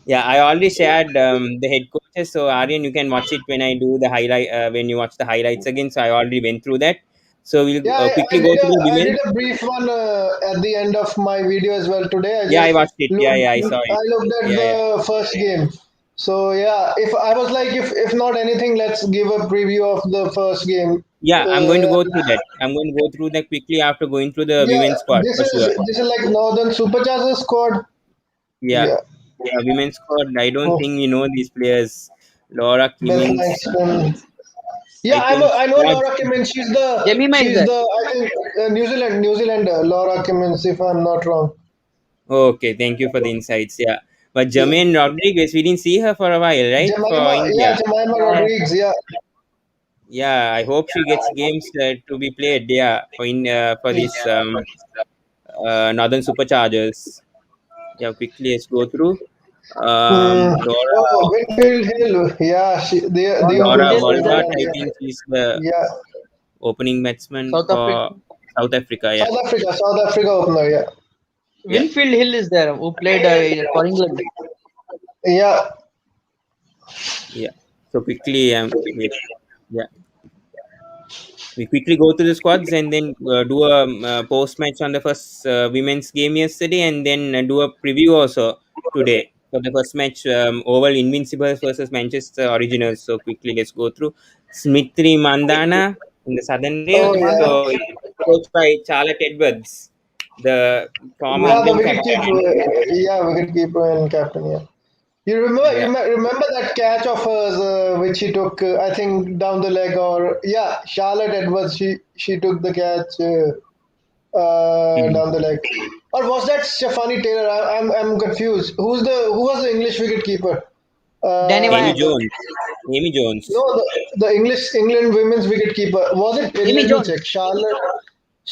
Yeah, I already shared the head coaches. So Aryan, you can watch it when I do the highlight, when you watch the highlights again. So I already went through that. So we'll Yeah, quickly go through the I women. did a brief one at the end of my video as well today. Yeah, I watched it. Yeah, yeah, I saw I it. looked at Yeah, yeah. the first game. So yeah, if I was like, if not anything, let's give a preview of the first game. Yeah, I'm going to Uh, go through that. I'm going to go through that quickly after going through the yeah, women's squad this for is sure. this is like Northern Superchargers squad. Yeah, Yeah, women's squad. I don't oh, think we know these players. Laura Beth Kimmins. Langston. I Yeah, think I know squad. Laura Kimmins. Jemima is She's there. the I think New Zealander Laura Kimmins, if I'm not wrong. Okay, thank you for the insights. Yeah, but Yeah. Jermaine Rodriguez, we didn't see her for a while, right? For India. Jemima Yeah, Rodriguez. Yeah, Yeah, I hope she gets games to be played. Yeah, for yeah. this Northern Superchargers. Yeah, quickly let's go through. Hmm. Laura Oh, Winfield Hill. Yeah, the Winfield Laura opener Hill for is there. Wolbert, England. I Yeah, think she's the yeah. opening batsman South Africa. for South Africa. Yeah, South Africa opener. Yeah, yeah, Winfield Hill is there, who played for England. yeah. yeah. So quickly, wait. Yeah, We quickly go through the squads and then do a post match on the first women's game yesterday, and then do a preview also today for the first match, Oval Invincibles versus Manchester Originals. So quickly, let's go through. Smithri Mandana in the Southern Oh Rail. yeah, So it's coached by Charlotte Edwards, the former yeah, the England wicket captain. keeper, yeah, wicket keeper and captain. Yeah, you remember Yeah. remember that catch of hers which she took, I think down the leg, or yeah, Charlotte Edwards. She took the catch Mhm. down the leg, or was that Stephanie Taylor? I'm confused. Who was the English wicket keeper? Danny Amy White. Jones. Amy No, Jones. the England women's wicket keeper was it? Amy Let me Jones. check. Charlotte.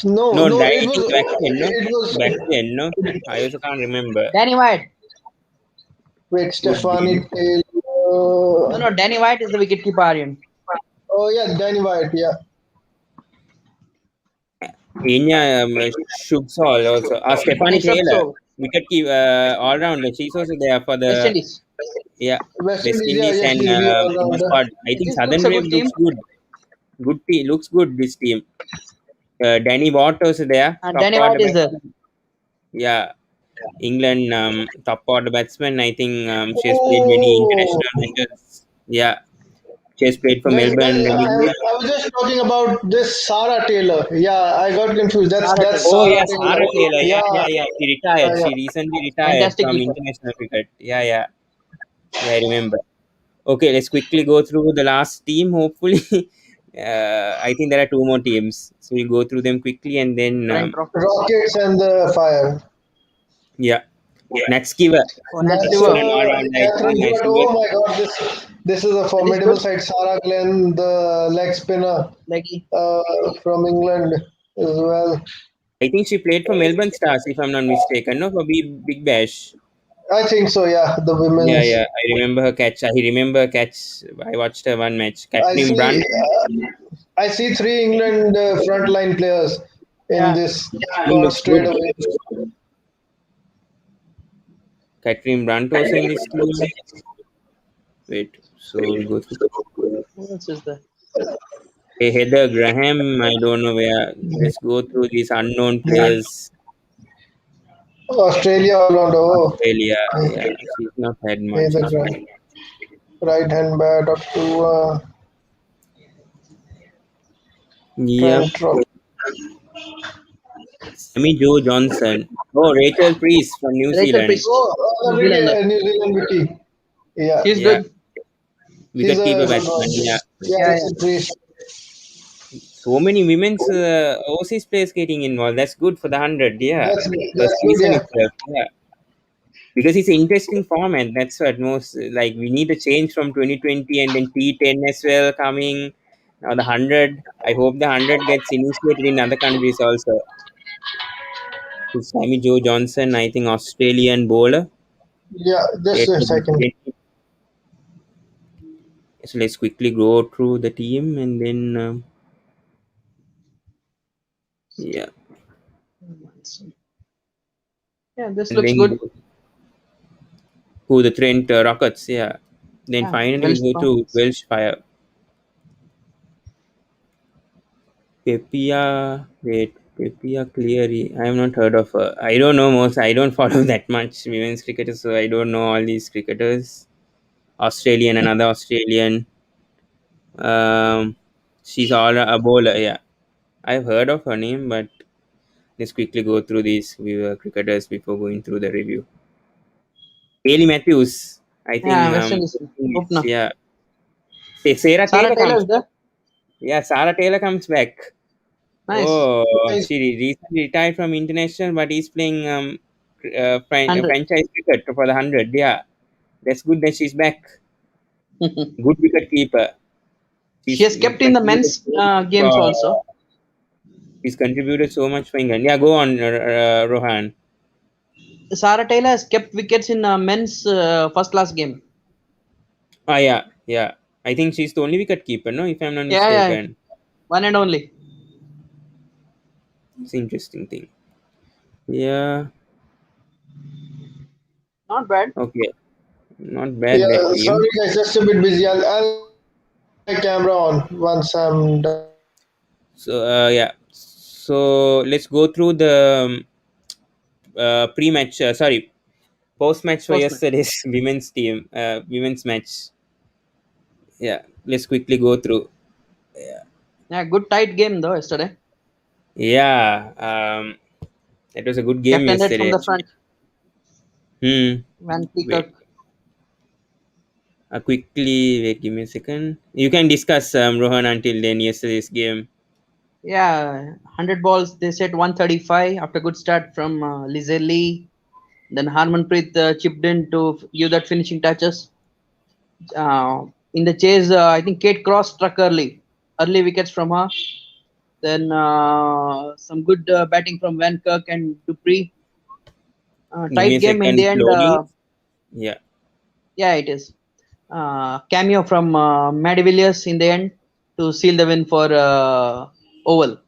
No, No, no, it it was is back then, no? it Back was. then, no? I also can't remember. Danny White. Wait, Could be. Stephanie Taylor. No, no. Danny White is the wicketkeeper, Aryan. Oh yeah, Danny White. Yeah, Inya Shugsall also. Stephanie Next up, Taylor, so wicket keep all rounder. She's also there for West the, Indies. yeah, West West Indies. Yeah, Indies, yes, and she's the all in the rounder. squad. I think This looks Southern a Wave good looks team. good. Good team, looks good. This team. Danny Watt also there, top Danny order White is there. batsman. Yeah, England top order batsman. I think she has played many Oh, international matches. Yeah, she has played for guys, Melbourne Renegades. I was just talking about this Sarah Taylor. Yeah, I got confused. Sarah That's Taylor. Oh Sarah yeah, Taylor. Sarah Taylor. Yeah, Yeah. She retired. yeah. She recently retired Fantastic from keeper. international cricket. Yeah. Yeah, I remember. Okay, let's quickly go through the last team. Hopefully, I think there are two more teams, so we'll go through them quickly and then Trent Rockets. Rockets and the Fire. yeah, Nat Skiver, Oh, Nat That's also Stewart. an all-round icon. Catherine I Stewart. see Oh it. my God, this is a That is formidable good. side. Sarah Glenn, the leg spinner Leggy. from England as well. I think she played for Melbourne Stars, if I'm not mistaken. No, for Big Bash. I think so. Yeah, the women's. Yeah. I remember her catch. I remember her catch. I watched her one match. I Catherine see. Brunt. I see three England frontline players in Yeah. this Team squad looks straight good. away. Catherine Brunt also in this team. Wait, so we'll go through. Who else is there? Hey, Heather Graham, I don't know where. Let's go through these unknown players. Australia all round. Oh, Australia, yeah, she's not had hey, much the experience. right hand bat up to Yep, Trent Rock. Sammy Joe Johnson. Oh, Rachel Priest from New Rachel Zealand. Priest. Oh, New really? Zealander. New Zealand wiki. Yeah, She's Yeah, good. she's wicketkeeper a good one. batsman. Yeah, Yeah, Yeah, it's a priest. so many women's overseas players getting involved. That's good for the 100. Yeah, first That's good. season Yeah, itself. Yeah, because it's an interesting format. That's what most like. We need a change from 2020 and then T10 as well coming. Now the 100. I hope the 100 gets initiated in other countries also. So Sammy Joe Johnson, I think Australian bowler. yeah. Just a second. So let's quickly go through the team and then yeah, Yeah, this and looks then good. go who the Trent Rockets. Yeah, then Yeah, finally Welsh we go to Farmers. Welsh Fire. Pepia Cleary. I have not heard of her. I don't know most. I don't follow that much women's cricket, so I don't know all these cricketers. Australian, another Australian. Um, she's all a bowler. Yeah, I've heard of her name, but let's quickly go through these cricketers before going through the review. Haley Matthews. I Yeah, think West Indies. Opener. yeah. Sarah Sarah Taylor Taylor comes. is there. Yeah, Sarah Taylor comes back. Nice. Oh, Guys, she recently retired from international, but he's playing 100. franchise cricket for the 100. Yeah, that's good that she's back. Good wicket keeper. She She's has kept in the contributed men's so much games for. also. She's contributed so much for England. Yeah, go on, Rohan. Sarah Taylor has kept wickets in men's first class game. Yeah. I think she's the only wicket keeper. No, if I'm not Yeah. mistaken. One and only. It's an interesting thing. Yeah. Not bad. Okay. Not bad that yeah. team. Sorry, guys, just a bit busy. I'll my camera on once I'm done. So yeah, so let's go through the pre-match. Sorry, post-match for Postman. yesterday's women's team, women's match. Yeah, let's quickly go through. Yeah, good tight game though yesterday. Yeah, it was a good game Captain led from yesterday. the front. Hmm. Van Wait, Peacock. quickly. Wait, give me a second. You can discuss Rohan until then. Yesterday's game. Yeah, 100 balls. They set 135 after good start from Lizelle. Then Harmanpreet chipped in to give that finishing touches. In the chase, I think Kate Cross struck early wickets from her. Then some good batting from Van Kirk and Dupree. Give me Tight a game in second. the It's end. loading. Yeah. Yeah, it is. Cameo from Maddie Villiers in the end to seal the win for Oval.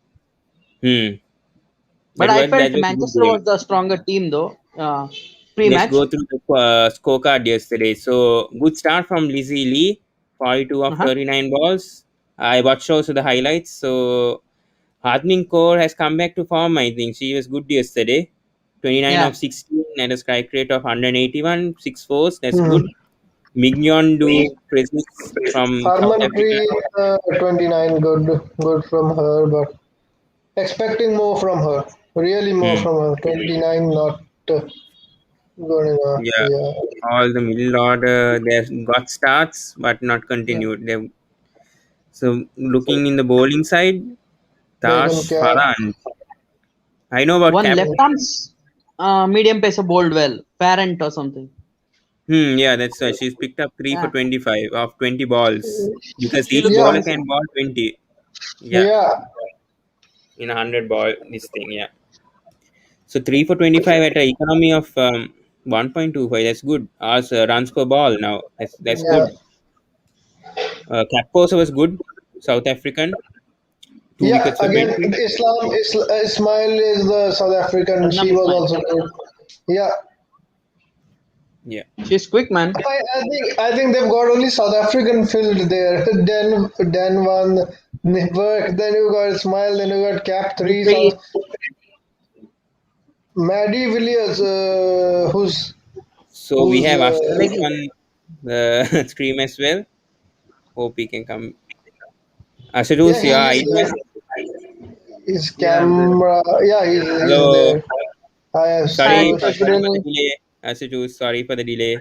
Hmm. But That I was felt a good Manchester game. was the stronger team though. Let's Pre-match. go through the scorecard yesterday. So good start from Lizzie Lee, 42 of Uh-huh. 39 balls. I watched also the highlights. So Hardening Core has come back to form. I think she was good yesterday. 29 Yeah. of 16 and a strike rate of 181, 6 fours. That's Hmm. good. Mignon do presence from South Africa. Harmanpreet, 29, good from her, but expecting more from her. Really more Hmm. from her. 29, not good enough. Yeah, Yeah, all the middle order they got starts but not yeah. continued. So looking in the bowling side, Megan Tash Cap. Farhan. I know about One Cap. left arms medium pacer bowled well. Parent or something. Yeah, that's why she's picked up three for Yeah. 25 of 20 balls because She each looks Yeah, bowler promising. can ball 20. Yeah, yeah, in a 100 ball, this thing. Yeah. So 3 for 25 at an economy of 1.25. That's good. As runs per ball now. That's yeah. good. Capcosa was good. South African. Two Yeah, wickets for again, 20. Ismail is the South African. Arnab She was Ismail. also good. Yeah, Yeah. She's quick, man. I think they've got only South African field there. Den one, Nipper, then you got Ismail, then you got Cap The three three. South. Maddie Villiers, So we who's have Ashutosh Leggy. on the stream as well. Hope he can come. Ashutosh, yeah, your he's idea? his Yeah, I'm there. camera. Yeah, he's Hello. there. Hi, Hi, Sorry, Ashutosh. Good Ashutosh. sorry for the evening. delay. Ashutosh, sorry for the delay.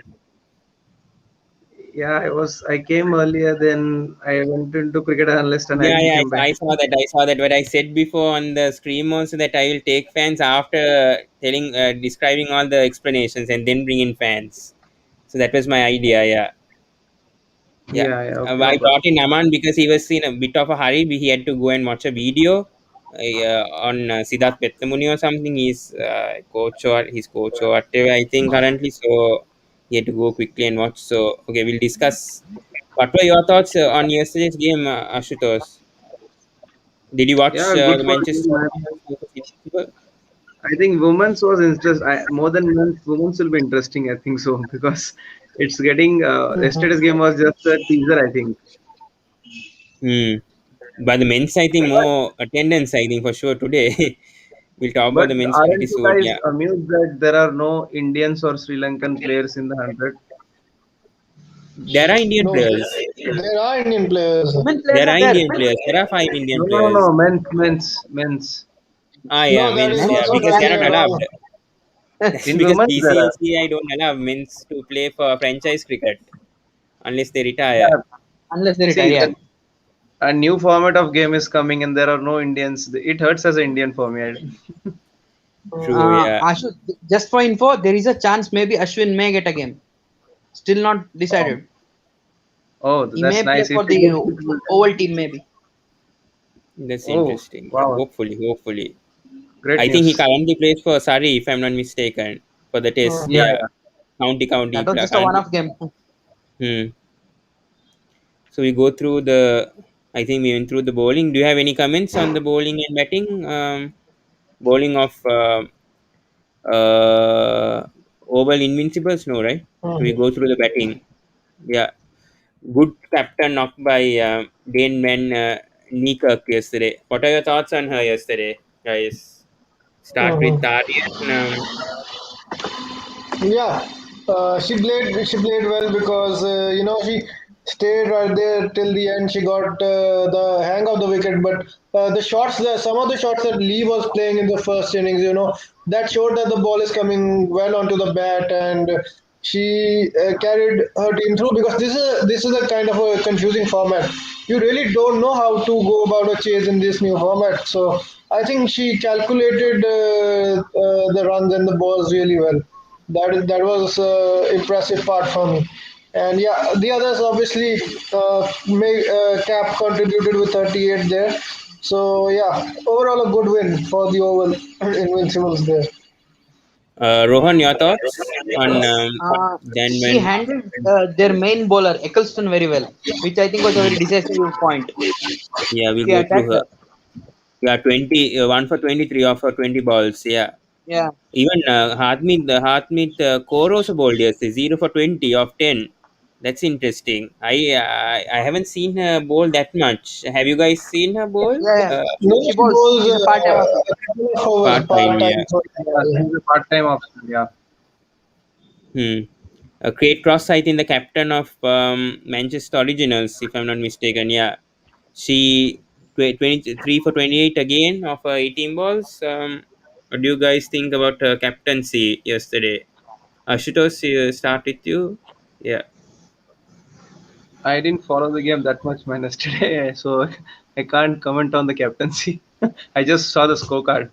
Yeah, I came earlier, then I went into cricket analyst and I Yeah, yeah, came back. I saw that. I saw that. But I said before on the stream also that I will take fans after describing all the explanations and then bring in fans. So that was my idea. Yeah, yeah. Yeah, yeah, okay, no I problem. brought in Aman because he was in a bit of a hurry. He had to go and watch a video on Siddharth Pettamuni or something. He's coach or whatever I think currently. So he had to go quickly and watch. So okay, we'll discuss. What were your thoughts on yesterday's game, Ashutosh? Did you watch Yeah, good the for Manchester you, man. United versus Invincibles? I think women's was interest. More than men's, women's will be interesting. I think so because it's getting. Yesterday's Mhm. game was just a teaser. I think. Hmm. But the men's, I think, more attendance, I think, for sure today. We'll talk about But the men's pretty aren't you soon. guys Yeah. amused that there are no Indians or Sri Lankan players in the 100? There are Indian No, players. there are Indian players. Women players There are are there. Indian players. There are five Indian No, no, no, players. no. Men's. Ah, yeah, No, that men's. is Men Yeah, also don't because have. they are totally not allowed. wrong. That's In because women's there are. BCCI don't allow men's to play for franchise cricket unless they retire. Yeah. Unless they retire. See, Yeah. a new format of game is coming, and there are no Indians. It hurts as an Indian for me. True. Yeah. Ashu, just for info, there is a chance maybe Ashwin may get a game. Still not Oh, decided. Oh, He that's may play nice. If for we the get it, will tell. Oval team maybe. That's Oh, interesting. Yeah. wow, Hopefully. great I think he news. currently plays for Surrey, if I'm not mistaken, for the test. Yeah, mhm. Yeah. yeah. County That was just a currently. one-off game. Hmm. So we go through the. I think we went through the bowling. Do you have any comments on the bowling and batting? Bowling of uh, Oval Invincibles? No, right? So we Mhm. go through the batting. Yeah, good captain knocked by Dane Man Nikak yesterday. What are your thoughts on her yesterday, guys? Start with Mhm. Aryan. Yeah, she played well because she stayed right there till the end. She got the hang of the wicket, but some of the shots that Lee was playing in the first innings, that showed that the ball is coming well onto the bat, and she carried her team through because this is a kind of a confusing format. You really don't know how to go about a chase in this new format. So I think she calculated the runs and the balls really well. That was impressive part for me. And yeah, the others obviously Cap contributed with 38 there. So yeah, overall a good win for the Oval Invincibles there. Rohan, your thoughts on Dan She when handled their main bowler Eccleston very well, which I think was a very hmm, decisive point. yeah, we'll She go through attacked her. her. Yeah, 20, 1 for 23 off for 20 balls. Yeah. Yeah, Even Hartmeet Kaur also bowled yesterday, 0 for 20 of 10. That's interesting. I haven't seen her bowl that much. Have you guys seen her bowl? yeah, yeah. No, She she bowls. was She's a part-time option. regular over Part time, part yeah. time for Yeah, she's a part-time option. Yeah, Hmm. Great cross, I think the captain of Manchester Originals, if I'm not mistaken. Yeah. She 23 for 28 again of 18 balls. What do you guys think about her captaincy yesterday? Ashutosh, start with you. Yeah. I didn't follow the game that much man yesterday, so I can't comment on the captaincy. I just saw the scorecard.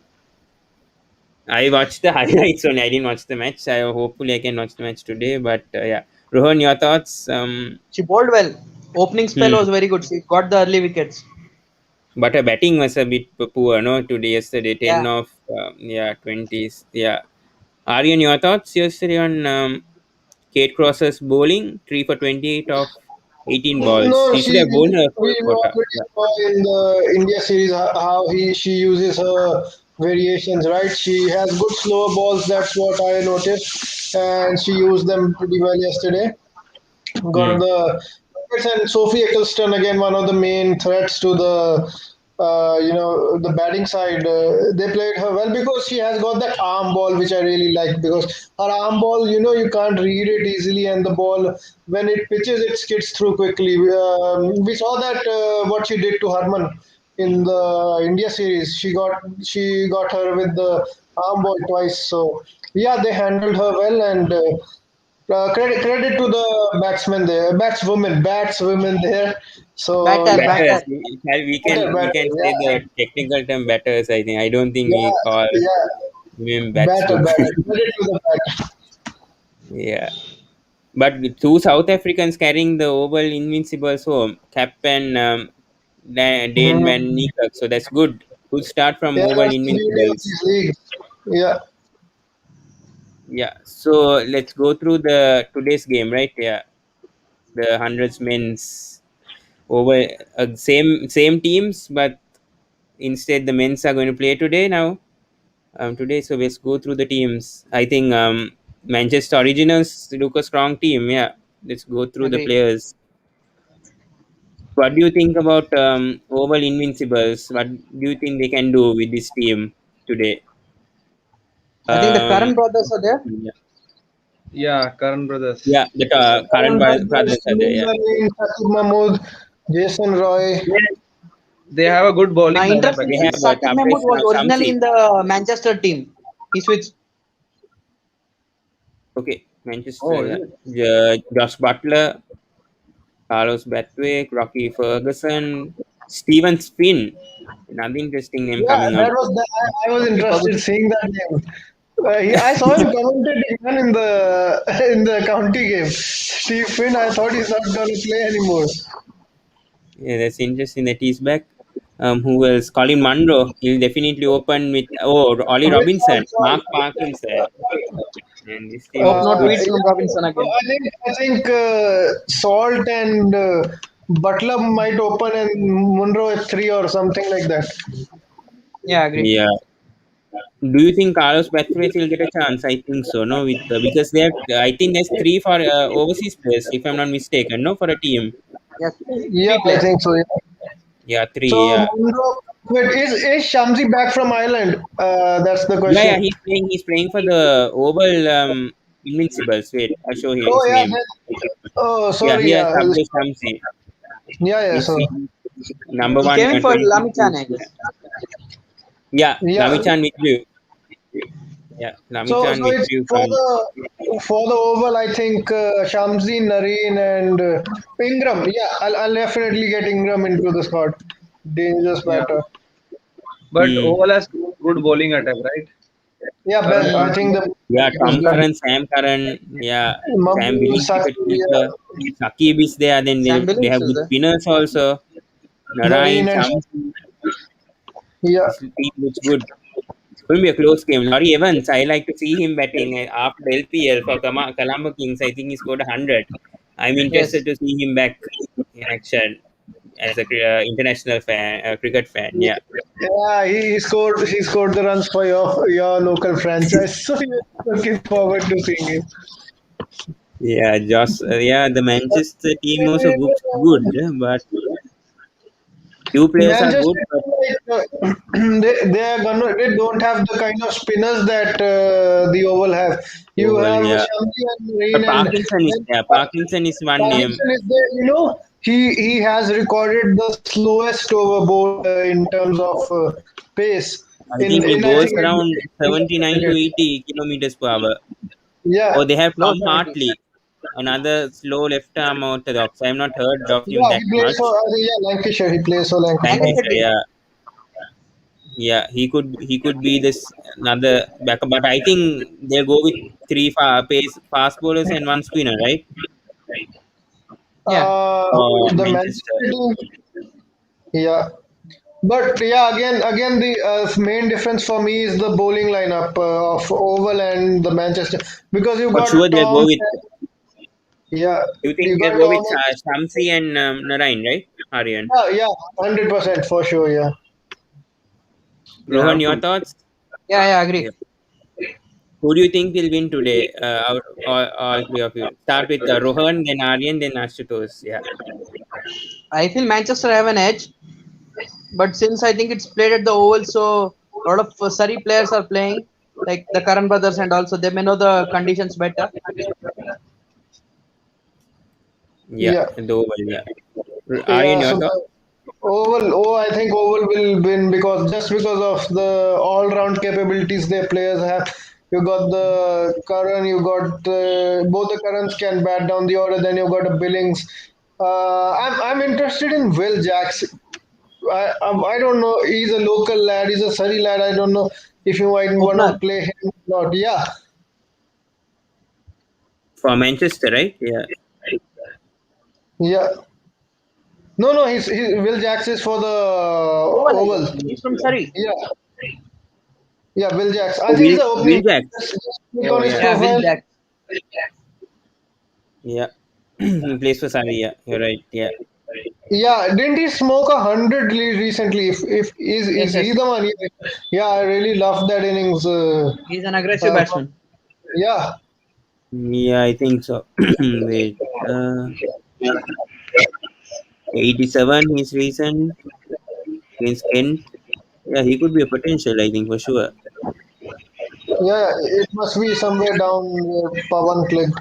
I watched the highlights only. I didn't watch the match. Hopefully I can watch the match today. But yeah, Rohan, your thoughts? She bowled well. Opening spell Hmm. was very good. She got the early wickets. But her batting was a bit poor, no? Today, yesterday, Yeah, 10 of yeah 20s. Yeah, Aryan, your thoughts yesterday on Kate Cross's bowling? 3 for 28 of 18 balls. No, She should have won her we first quota. already Yeah. saw in the India series how she uses her variations, right? She has good slower balls. That's what I noticed, and she used them pretty well yesterday. Hmm. Got the and Sophie Eccleston again, one of the main threats to the batting side. They played her well because she has got that arm ball, which I really like because her arm ball, you can't read it easily, and the ball when it pitches, it skids through quickly. We saw that what she did to Harman in the India series. She got her with the arm ball twice. So yeah, they handled her well and. Credit to the batswomen there. So batter, yeah, Batters. batter. We can say yeah, the technical term batters. I think I don't think we yeah, call yeah, women batter, batswomen. batter. Credit to the batter. Yeah. But with two South Africans carrying the Oval Invincibles home, Captain Dane Van Mhm. Niekerk. So that's good. Good start from Yeah, Oval that's the beauty of Invincibles. these leagues. Yeah. Yeah. So let's go through the today's game, right? Yeah. The hundreds men's over same teams, but instead the men's are going to play today now. Today, so let's go through the teams. I think Manchester Originals look a strong team. Yeah. Let's go through the Agree. players. What do you think about Oval Invincibles? What do you think they can do with this team today? I think the Um, Karan brothers are there. yeah, Yeah, Karan brothers. yeah, the Karan current Brothers, brothers are there. Yeah, Sakib Mahmood, Jason Roy. They have a good bowling lineup they Interestingly, actually. have but Sakib after Mahmood was originally Shamsi. in the Manchester team. He switched. Okay, Manchester. Oh, is Yeah, it? Josh Butler, Carlos Batwick, Rocky Ferguson, Steven Spin. Another interesting name Yeah, coming up. that was the, I was Rocky interested Ferguson. seeing that name. I saw him commentating even in the in the county game. Steve Finn, I thought he's not going to play anymore. Yeah, that's interesting that he's back. Who else? Colin Munro. He'll definitely open with Ollie With Robinson, South. Mark Parkinson, and this team Hope looks no good. tweets from Yeah. Robinson So again. I think Salt and Butler might open and Munro at three or something like that. Yeah, agree. Yeah. Do you think Carlos Brathwaite will get a chance? I think so. No, with because they have. I think there's three for overseas players, if I'm not mistaken. No, for a team. Yes, Yeah, three I players. think so. Yeah. Yeah, three. So Yeah, Monroe, wait, is Shamsi back from Ireland? That's the yeah. question. He's playing. He's playing for the Oval Invincibles. Wait, I'll show you Oh his yeah, name. oh Yeah, sorry, here yeah, Abdul Shamsi. yeah, yeah. He's So number He one came in for Lamichan, 2022. I guess. Yeah, yeah, Lamichan withdrew. Yeah, Lamichan so it's withdrew from. for the oval. I think Shamsi, Nareen, and Ingram. Yeah, I'll definitely get Ingram into the squad. Dangerous Yeah, batter. but Hmm. Oval has good bowling attack, right? Yeah, Karan best. I Hmm. think Pandya. the Yeah, is Tom good. Curran, Sam Curran. Yeah, Sam Mummy, Billings, Saki, wicketkeeper. Sakib is there. Then Sam they Billings have is good there. spinners also. Narayan, Nareen, and Shamsi. yeah, This team looks good. It's going to be a close game. Laurie Evans, I like to see him batting after LPL for Colombo Kings. I think he scored 100. I'm interested Yes. to see him back in action as a international fan, cricket fan. Yeah, yeah. He scored the runs for your local franchise. So yeah, looking forward to seeing him. yeah. Just yeah, the Manchester team also looks good, but few players are good. Manchester, But they don't have the kind of spinners that the Oval have. You well, have yeah. Shamsi and Rain, But and Parkinson is then yeah. Parkinson is one name. Parkinson is there. He has recorded the slowest over ball in terms of pace I think he in I goes think around in 79 to cricket. 80 kilometers per hour. Yeah, Oh, they have Low Tom 70s. Hartley, another slow left arm orthodox. I have not heard of him yeah. that He plays for much. Lancashire. He plays for Lancashire. Lancashire Lancashire, team. yeah, yeah. He could be this another backup, but I think they'll go with three fast bowlers and one spinner, right? Yeah. The Manchester. Manchester team. Yeah. But yeah, again, the main difference for me is the bowling lineup of Oval and the Manchester, because you For sure, got they'll go Tom. with. Yeah, You think you they'll got go with Tom. Shamsi and Narayan, right? Aryan. Yeah, yeah, 100% for sure. Yeah, They Rohan, have your to. thoughts? Yeah, I Yeah. agree. Who do you think will win today? Out all three of you. Start with Rohan, then Aryan, then Ashutosh. Yeah. I feel Manchester have an edge, but since I think it's played at the Oval, so a lot of Surrey players are playing, like the Karan brothers, and also they may know the conditions better. Yeah, yeah, the Oval. Yeah. Aryan, yeah. your So thoughts? the Oval, I think Oval will win because of the all-round capabilities their players have. You got the Karan, you got both the Karans can bat down the order. Then you got a Billings. I'm interested in Will Jacks. I don't know. He's a local lad. He's a Surrey lad. I don't know if you might want to Opener. play him or not. Yeah, For Manchester, right? Yeah. yeah. No, no. He Will Jacks is for the Oval, I guess. Oval. He's from Surrey. Yeah, yeah. Will Jacks. I Oh, think he's the Will opening. Jack. Just click Oh, on his yeah. Yeah, Will profile. Jack. Yeah. He plays for Surrey. Yeah. You're right. Yeah. Yeah, didn't he smoke 100 recently? If is Yes, he yes. the one? Yeah, yeah, I really loved that innings. He's an aggressive batsman. Yeah, Yeah, I think so. Wait. Uh, 87 is recent against Kent. Yeah, he could be a potential, I think, for sure. yeah, it must be somewhere down where Pawan clicked.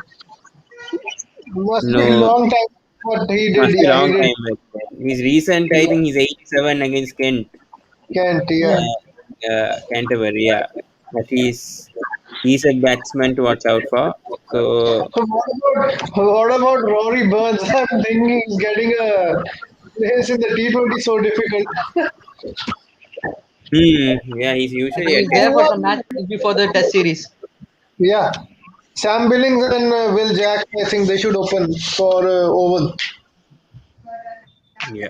Must be No, long time what he did. must be Yeah, he long did. time back. His recent, I think, he's 87 against Kent. Kent, yeah. Canterbury, yeah. But he's a batsman to watch out for. So, So what about Rory Burns? I'm thinking he's getting a place in the T20 so difficult. yeah, he's I usually think at he's Test there for match. some matches before the Test series. Yeah, Sam Billings and Will Jack. I think they should open for Oval. Yeah.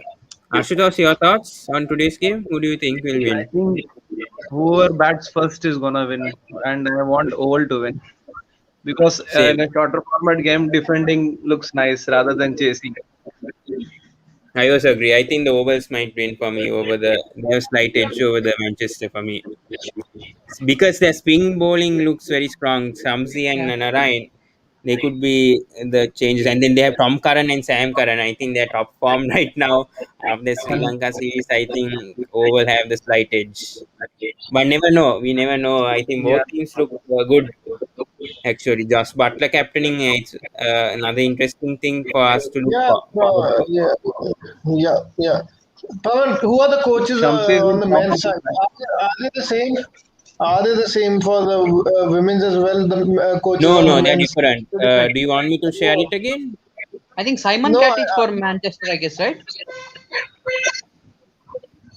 Ashutosh, your thoughts on today's game? Who do you think will I win? think whoever bats first is gonna win, and I want Oval to win because in Same. a shorter format game, defending looks nice rather than chasing. I also agree. I think the ovals might win for me over they have slight edge over the Manchester for me. Because their spin bowling looks very strong. Shamsi and Yeah. Narayan. They could be the changes, and then they have Tom Curran and Sam Curran. I think they're top form right now after Sri Lanka series. I think Oval have the slight edge, but never know. We never know. I think Yeah. both teams look good. Actually, Josh Butler captaining, it's another interesting thing for us to look Yeah, forward to. yeah, yeah. Pawan, who are the coaches Shamsi is on in the form men's of side? his life. Are they the same? Are they the same for the women's as well? The coaches No, on the no, they're men's. different. Two different. Do you want me to share it again? I think Simon No, Cat is for Manchester, I guess, right?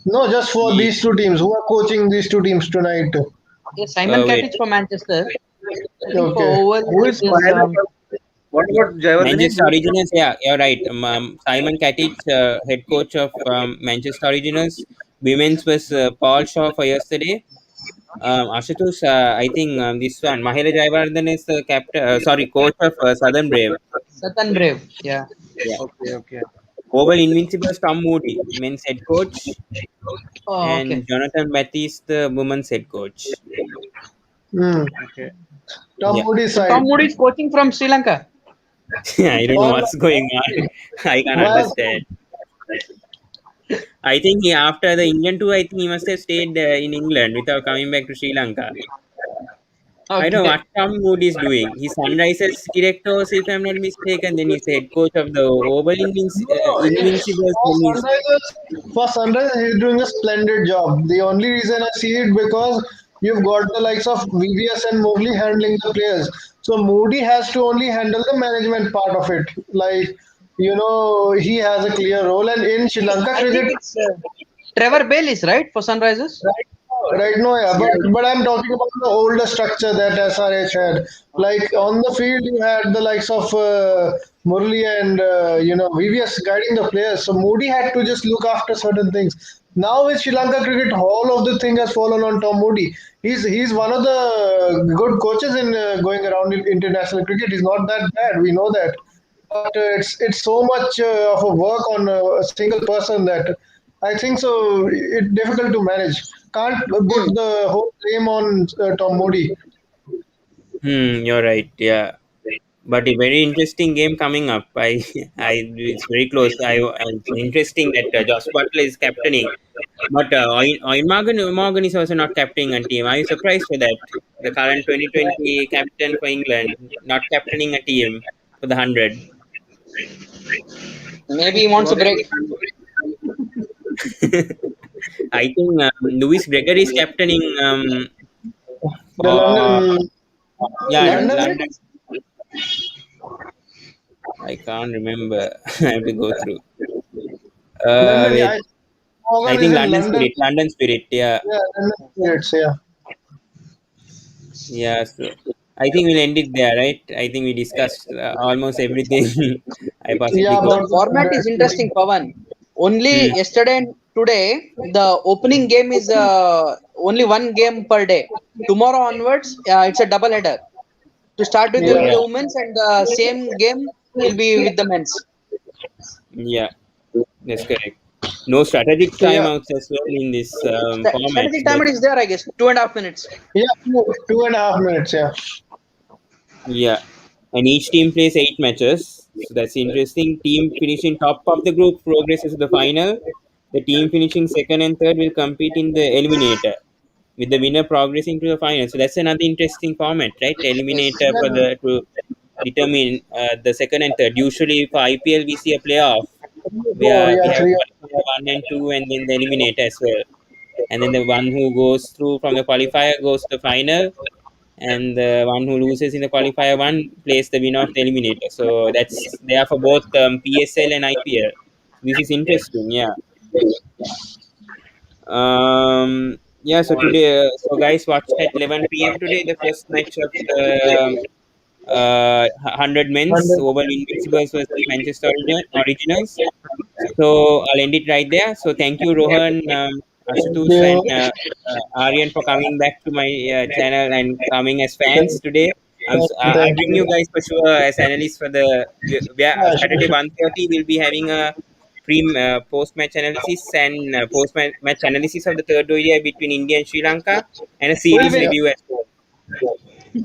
no, just for Ye- these two teams. Who are coaching these two teams tonight? Yes, Simon Cat Wait, is for Manchester. I think for Okay. Oval Who it is is. Mahela? What about Jayawardene? Manchester Who is Originals. Yeah, you're right. Simon Katic, head coach of Manchester Originals. Women's was Paul Shaw for yesterday. Ashutosh, I think this one, Mahela Jayawardene is the captain. Sorry, coach of Southern Brave. Sutton Brave. Yeah. Yeah. okay? Okay. Oval Invincibles, Tom Moody, men's head coach, Oh, okay. and Jonathan Baptiste, the women's head coach. Hmm. Okay. Tom Yeah. Moody's So side. Tom Moody is coaching from Sri Lanka. I don't know Or what's going on. I can't why? understand. I think he, after the England tour, I think he must have stayed in England without coming back to Sri Lanka. I don't know Okay. what Tom Moody is doing. He's Sunrisers director, if I'm not mistaken. Then he's head coach of the Oval No, it's Invincibles. for Then he's Sunrisers. For Sunrisers, he's doing a splendid job. The only reason I see it because you've got the likes of VVS and Mowgli handling the players. So Moody has to only handle the management part of it. Like he has a clear role. And in Sri Lanka I think cricket, it's Trevor Bale is right for Sunrisers. right now, yeah, Yeah. but I'm talking about the older structure that SRH had. Like on the field, you had the likes of Murli and VVS guiding the players. So Moody had to just look after certain things. Now with Sri Lanka cricket, all of the thing has fallen on Tom Moody. He's one of the good coaches in going around in international cricket. He's not that bad. We know that, but it's so much of a work on a single person that I think so. It's difficult to manage. Can't put Hmm. the whole blame on Tom Moody. you're right. Yeah. But a very interesting game coming up. It's very close. It's interesting that Josh Butler is captaining, but Morgan is also not captaining a team. Are you surprised for that? The current 2020 captain for England not captaining a team for the 100. Maybe he wants a Probably. break. I think Lewis Gregory is captaining The for London, yeah London London, London. Spirit? I can't remember. I have to go through. London. Yeah, Wait. I Morgan is think in London London. Spirit. London Spirit. Yeah. Yeah, London Spirits. Yeah, Yeah, so I think we'll end it there, right? I think we discussed almost everything I possibly yeah. could. The About format is the interesting, Pawan. Only Hmm. yesterday and today, the opening game is only one game per day. Tomorrow onwards, it's a double header. To start with, will be yeah, Yeah, the women's, and the same game will be with the men's. yeah, that's correct. No strategic yeah, timeouts as well in this format. Strategy So time that it is there, I guess, 2.5 minutes. yeah. 2.5 minutes. Yeah, yeah, and each team plays 8 matches. So that's interesting. Team finishing top of the group progresses to the final. The team finishing second and third will compete in the eliminator, with the winner progressing to the final. So that's another interesting format, right? Yes. Eliminator for yeah. the to determine the second and third. Usually for IPL we see a playoff Four. where we Yeah, have three. qualifier one and two, and then the eliminator as well. And then the one who goes through from the qualifier goes to the final, and the one who loses in the qualifier one plays the winner of the eliminator. So that's there for both PSL and IPL. This is interesting, yeah. Yeah, so today, so guys, watched at 11 p.m. today the first match of the 100 men's London. Oval Invincibles versus Manchester Originals. So I'll end it right there. So thank you, Rohan, Ashutosh, and Yeah. Aryan for coming back to my channel and coming as fans today. I'll Thank bring you you. guys for sure as analysts for the Yeah, Saturday sure. 1:30. We'll be having a pre post match analysis and post match analysis of the third ODI between India and Sri Lanka, and a We'll series be review as well.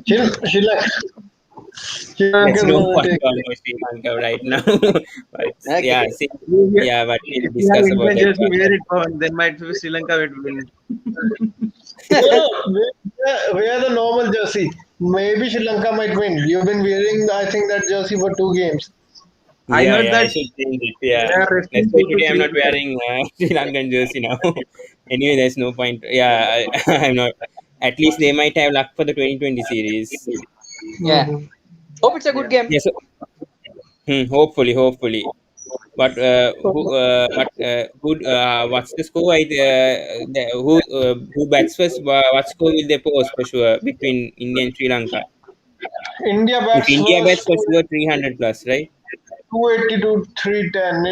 chill. Sri Lanka There's is no going to point take on it. Sri Lanka right now. But Okay. yeah, see, If yeah, but we'll you have discuss about Indian that jersey, wear further. it on. Then might be Sri Lanka will win. No, no, wear the normal jersey. Maybe Sri Lanka might win. You've been wearing, I think, that jersey for 2 games. I Yeah, heard yeah, I that should change it. they Yeah, are that's resting why due to today I'm Sri not Lanka. wearing Sri Lankan jersey now. Anyway, there's no point. Yeah, I'm not. At least they might have luck for the 2020 series. Yeah. Mhm. Hope it's a good Yeah. game. Yes, hopefully, hopefully. But what's the score? Who bats first? What score will they post for sure between India and Sri Lanka? India If bats India bats first, for sure, 300 plus, right? 280 to 310.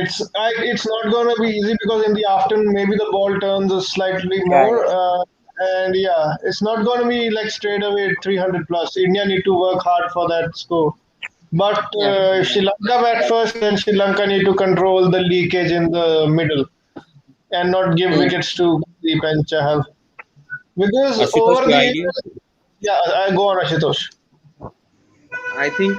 It's not going to be easy because in the afternoon maybe the ball turns slightly Yeah, more. And yeah, it's not going to be like straight away 300 plus. India need to work hard for that score. But yeah, if Sri Lanka bat first, then Sri Lanka need to control the leakage in the middle and not give yeah. wickets to Deep and Chahal. Because Ashutosh, over your the idea? years, yeah, I go on Ashutosh. I think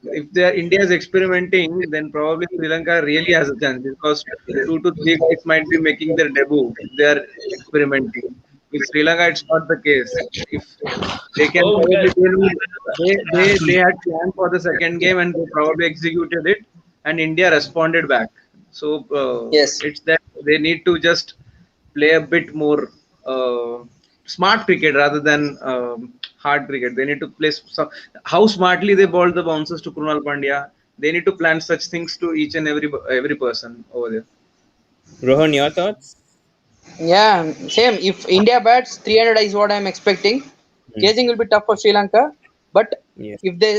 if they are India is experimenting, then probably Sri Lanka really has a chance because 2 to 3 guys might be making their debut if they are experimenting. With Sri Lanka, it's not the case. If they can Okay. probably they had planned for the second game and they probably executed it, and India responded back. So Yes. it's that they need to just play a bit more smart cricket rather than hard cricket. They need to play how smartly they bowled the bounces to Krunal Pandya. They need to plan such things to each and every person over there. Rohan, your thoughts? Yeah, same. If India bats, 300 is what I'm expecting. Hmm. Chasing will be tough for Sri Lanka, but Yes. if they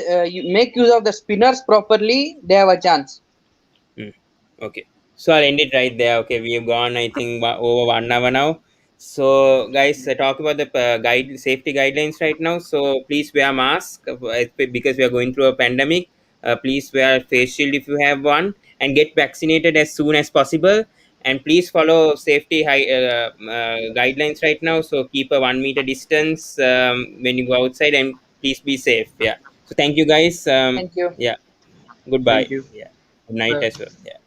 make use of the spinners properly, they have a chance. Hmm. Okay. So I'll end it right there. Okay, we have gone, I think, over 1 hour now. So, guys, talk about the safety guidelines right now. So, please wear mask because we are going through a pandemic. Please wear face shield if you have one, and get vaccinated as soon as possible. And please follow safety guidelines right now. So, keep a 1 meter distance when you go outside, and please be safe. Yeah. So, thank you, guys. Thank you. Yeah. Goodbye. Thank you. Yeah. Good night Bye. as well. Yeah.